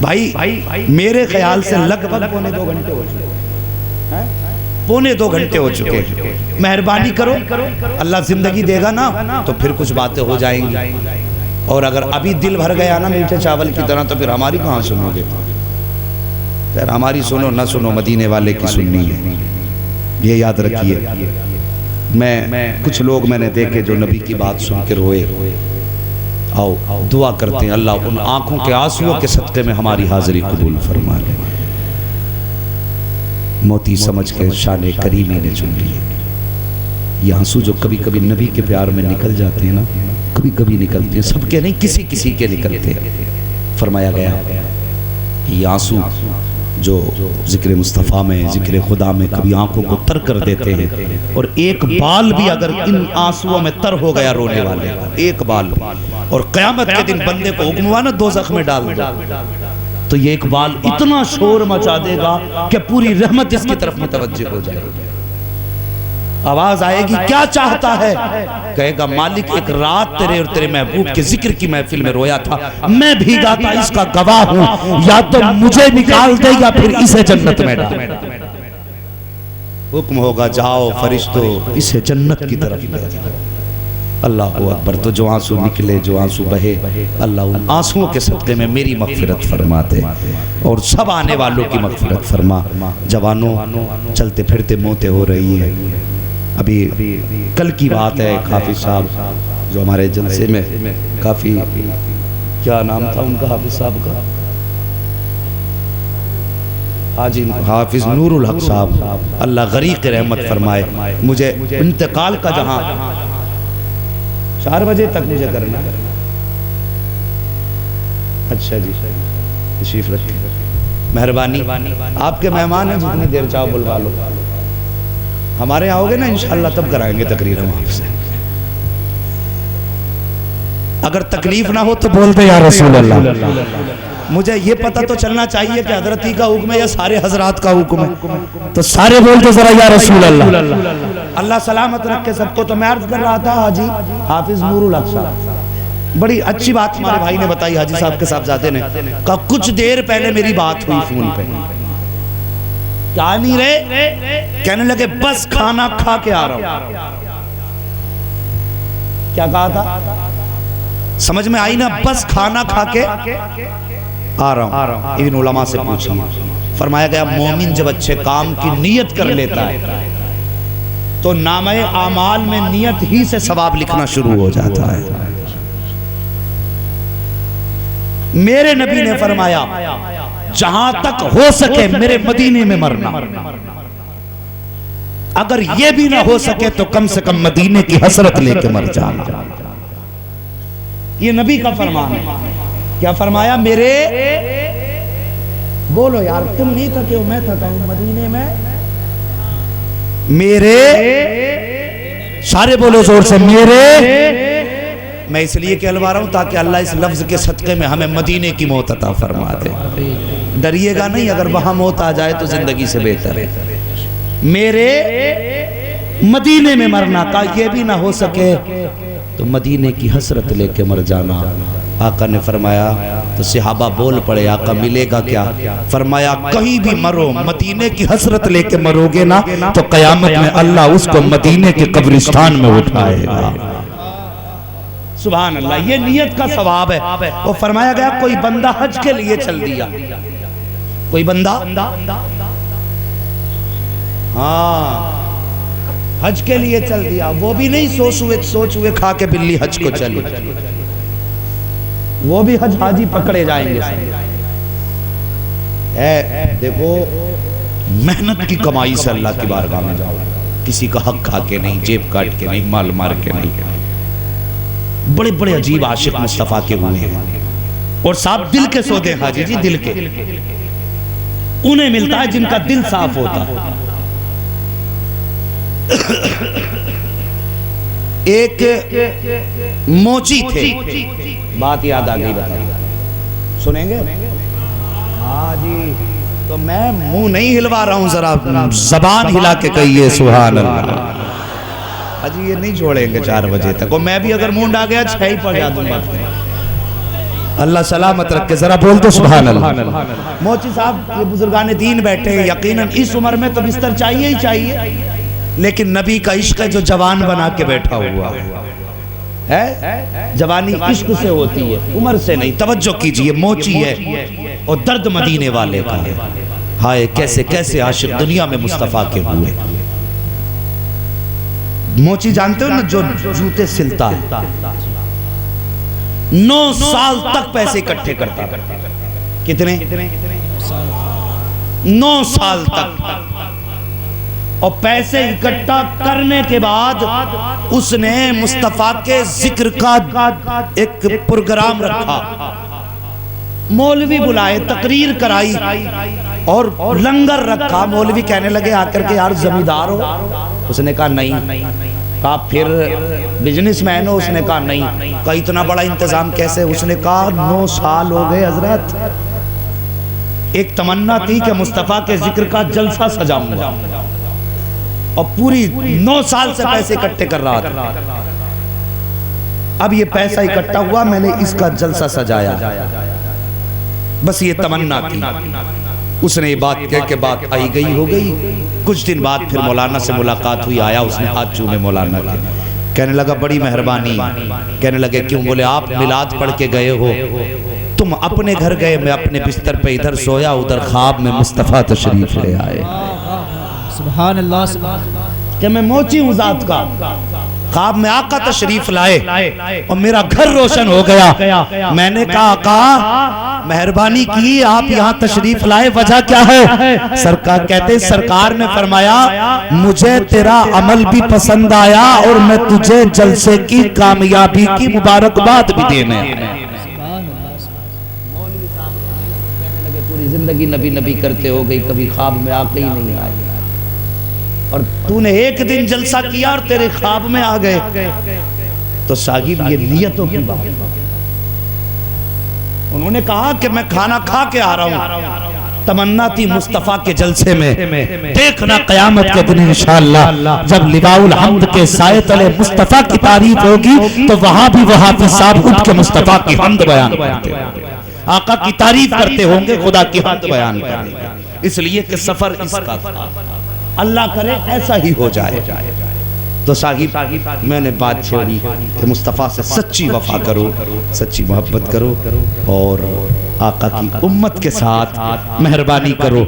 भाई मेरे ख्याल से लगभग 1.25 घंटे हो चुके हैं, 1.25 घंटे हो चुके हैं। मेहरबानी करो, अल्लाह जिंदगी देगा ना तो फिर कुछ बातें हो जाएंगी। और अगर अभी दिल भर गया ना मीठे चावल की तरह, तो फिर हमारी कहाँ सुनोगे? यार हमारी सुनो ना सुनो, मदीने वाले की सुननी है, ये याद रखिए। मैं कुछ लोग मैंने देखे जो नबी की बात सुन के रोए। आओ दुआ करते हैं, अल्लाह उन आंखों के आंसुओं के सदक़े में हमारी हाजिरी कबूल फरमा ले। मोती समझ के शान करीमी ने चुन लिए। ये आंसू जो कभी कभी नबी के प्यार में निकल जाते हैं ना, कभी कभी निकलते हैं, सबके नहीं, किसी किसी के निकलते हैं। फरमाया गया ये आंसू जो जिक्र मुस्तफ़ा में, जिक्र खुदा में कभी आंखों को तर कर देते हैं, और एक बाल भी अगर इन आंसुओं में तर हो गया रोने वाले का, एक बाल, और क़यामत के दिन बंदे को हुक्म हुआ ना दोज़ख में डाल दो, तो ये एक बाल इतना शोर मचा देगा कि पूरी रहमत इसकी तरफ मुतवज्जे हो जाएगी। आवाज आएगी, क्या चाहता है? कहेगा मालिक एक रात तेरे और तेरे महबूब के जिक्र की महफिल में रोया था, मैं भीगा था, इसका गवाह हूं। या तो मुझे निकाल दे या फिर इसे जन्नत में डाल। हुक्म होगा जाओ फरिश्तों इसे जन्नत की तरफ ले जाओ। अल्लाह अकबर। तो जो आंसू निकले, जो आंसू बहे, अल्लाह उन आंसुओं के सदक़े में मेरी मग़फ़िरत फरमा दे और सब आने वालों की मग़फ़िरत फरमा। जवानों चलते फिरते मौतें हो रही हैं। अभी कल की बात है, हाफिज साहब जो हमारे जलसे में काफ़ी, क्या नाम था उनका हाफिज साहब का? हाजी हाफिज नूरुल हक साहब, अल्लाह गरीक़ रहमत फरमाए। मुझे इंतकाल का जहां 4 बजे तक मुझे करना। अच्छा जी तशरीफ रखिए, मेहरबानी। आपके मेहमान हैं, जितनी देर चाहो बुलवा लो। हमारे यहाँ आओगे ना इंशाअल्लाह तब कराएंगे तकरीर हम आपसे। अगर तकलीफ ना हो तो बोलते या रसूल अल्लाह। मुझे ये पता तो चलना चाहिए कि हजरत ही का हुक्म है या सारे हजरात का हुक्म है। तो सारे बोलते जरा या रसूल अल्लाह। अल्लाह सलामत रखे सबको। तो मैं अर्ज कर रहा था हाजी हाफिज नूरुल हक साहब, बड़ी अच्छी बात हमारे भाई ने बताई हाजी साहब के साहबजादे ने कहा, कुछ देर पहले मेरी बात हुई फोन पे, क्या नहीं रहे, कहने लगे बस खाना खा के आ रहा हूं। क्या कहा था समझ में आई ना? बस खाना खा के आ रहा हूं। इब्न उलमा से पूछिए, फरमाया गया मोमिन जब अच्छे काम की नियत कर लेता है तो नामे आमाल में नियत ही से सवाब लिखना शुरू हो जाता है। मेरे नबी ने फरमाया जहां तक हो सके मेरे मदीने में मरना, अगर यह भी ना हो सके तो कम से कम मदीने की हसरत लेके मर जाना। ये नबी का फरमान है। क्या फरमाया? मेरे, बोलो यार, तुम नहीं थके हो, मैं थका हूं मदीने में मेरे, सारे बोलो जोर से, मेरे। मैं इसलिए कहलवा रहा हूं ताकि अल्लाह इस लफ्ज के सदके में हमें मदीने की मौत अता फरमा दे। डरिएगा नहीं, अगर वहां मौत आ जाए तो जिंदगी से बेहतर है। मेरे मदीने में मरना का, ये भी ना हो सके तो मदीने की हसरत लेके मर जाना। आका ने फरमाया, तो सहाबा बोल पड़े आका मिलेगा क्या? फरमाया कहीं भी मरो, मदीने की हसरत लेके मरोगे ना तो कयामत में अल्लाह उसको मदीने के कब्रिस्तान में उठाएगा। सुभान अल्लाह, ये नियत का सवाब है। वो फरमाया गया कोई बंदा हज के लिए चल दिया, कोई बंदा हाँ हज के लिए चल दिया, वो भी नहीं सोच हुए खा के बिल्ली हज को चली, वो भी हज हाजी पकड़े जाएंगे। देखो मेहनत की कमाई से अल्लाह की बारगाह में जाओ, किसी का हक खा के नहीं, जेब काट के नहीं, माल मार के नहीं। बड़े बड़े अजीब आशिक मुस्तफा के हुए हैं और साहब दिल के सौदे हाजी जी, दिल के उन्हें मिलता है जिनका दिल साफ होता है। एक मोची थे, बात याद आ गई, बताइए सुनेंगे? हाँ जी, तो मैं मुंह नहीं हिलवा रहा हूं, जरा जबान हिला के कहिए सुभान अल्लाह। अजी ये नहीं छोड़ेंगे 4 बजे तक, और मैं भी अगर मुंड आ गया 6 ही पड़ जाऊंगा। अल्लाह सलामत रखे, जरा बोल दो सुभान अल्लाह। मोची साहब ये बुजुर्गान दीन बैठे हैं, यकीनन इस उम्र में तो बिस्तर चाहिए ही चाहिए, लेकिन नबी का इश्क है जो जवान बना के बैठा हुआ है। जवानी इश्क से होती है, उम्र से नहीं। तवज्जो कीजिए, मोची है और दर्द मदीने वाले का है। हाय कैसे कैसे आशिक दुनिया में मुस्तफा के हुए। मोची जानते हो ना, जो जूते सिलता है, 9 साल तक पैसे इकट्ठे करता। कितने? 9 साल तक। और पैसे इकट्ठा करने के बाद उसने मुस्तफा के जिक्र का एक प्रोग्राम रखा, मौलवी बुलाए, तकरीर कराई और लंगर रखा। मौलवी कहने लगे आकर के यार जमींदार हो? उसने कहा नहीं। कहा फिर बिजनेसमैन हो? उसने कहा नहीं। कहा इतना बड़ा इंतजाम कैसे? उसने कहा 9 साल हो गए हजरत, एक तमन्ना थी कि मुस्तफा के जिक्र का जलसा सजाऊंगा, और पूरी 9 साल से पैसे इकट्ठे कर रहा था। अब ये पैसा इकट्ठा हुआ, मैंने इसका जलसा सजाया, बस ये तमन्ना थी। उसने ये बात कह के बात आई गई हो गई। कुछ दिन बाद फिर मौलाना से मुलाकात हुई, आया, उसने हाथ चूमे मौलाना के, कहने लगा बड़ी मेहरबानी। कहने लगे क्यों? बोले आप मिलाद पढ़ के गए हो, तुम अपने घर गए, मैं अपने बिस्तर पे इधर सोया, उधर ख्वाब में मुस्तफा तशरीफ ले आए। सुभान अल्लाह, सुभान अल्लाह। कि मैं मोची हूं जात का, ख्वाब में आका तशरीफ लाए और मेरा घर रोशन हो गया। मैंने कहा आका मेहरबानी की, आप यहाँ तशरीफ लाए, वजह क्या है? सरकार कहते, सरकार ने फरमाया मुझे तेरा अमल भी पसंद आया और मैं तुझे जलसे की कामयाबी की मुबारकबाद भी देने आया। पूरी जिंदगी नबी नबी करते हो गई, कभी ख्वाब में आके ही नहीं आई, और तूने एक दिन जलसा किया और तेरे ख्वाब में आ गए। तो साहिब ये नियतों की बात, उन्होंने कहा कि मैं खाना खा के आ रहा हूं, तमन्ना थी मुस्तफा के जलसे में देखना कयामत के दिन इंशाअल्लाह जब लिवाउल हम्द के साए तले मुस्तफा की तारीफ होगी तो वहां भी वो हाफिज साहब उठ के मुस्तफा की हम्द बयान करते होंगे, आका की तारीफ करते होंगे, खुदा की हम्द बयान करेंगे। इसलिए कि सफर इसका था। अल्लाह करे ऐसा ही हो जाए। तो साहिब मैंने बात छोड़ी कि मुस्तफ़ा से सच्ची वफा करो, सच्ची मोहब्बत करो और आका की उम्मत के साथ मेहरबानी करो।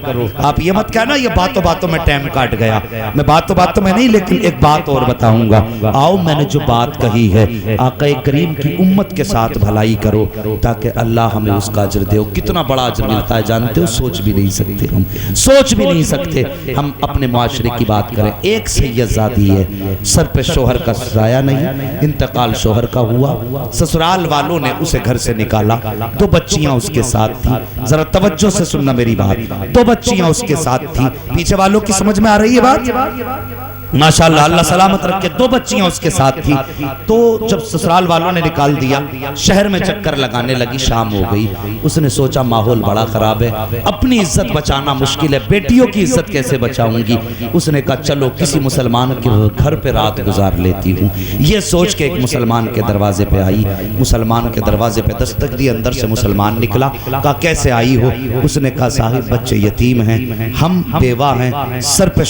आप ये मत कहना ये बातों बातों में टाइम काट गया, मैं बातों बातों में नहीं, लेकिन एक बात और बताऊंगा। आओ मैंने जो बात कही है, आका करीम की उम्मत के साथ भलाई करो ताकि अल्लाह हमें उसका अजर दे। कितना बड़ा अजर मिलता है जानते हो, सोच भी नहीं सकते, हम सोच भी नहीं सकते। हम अपने मुआशरे की बात करें, एक सैयदजादी है, सर पे शोहर का साया नहीं, इंतकाल शोहर का हुआ, ससुराल वालों ने उसे घर से निकाला, 2 बच्चियां उसके साथ थी। जरा तवज्जो से सुनना मेरी बात, 2 बच्चियां उसके साथ थी। पीछे वालों की समझ में आ रही है बात? माशाअल्लाह, अल्लाह सलामत रखे। 2 बच्चियां उसके साथ थी। तो जब ससुराल वालों ने निकाल दिया, शहर में चक्कर लगाने लगी, शाम हो गई। उसने सोचा माहौल बड़ा खराब है, अपनी इज्जत बचाना मुश्किल है, बेटियों की इज्जत कैसे बचाऊंगी। उसने कहा चलो किसी मुसलमान के घर पे रात गुजार लेती हूँ। ये सोच के एक मुसलमान के दरवाजे पे आई, मुसलमान के दरवाजे पे दस्तक दी, अंदर से मुसलमान निकला। कहा कैसे आई हो? उसने कहा साहिब बच्चे यतीम हैं, हम बेवा हैं, सर पे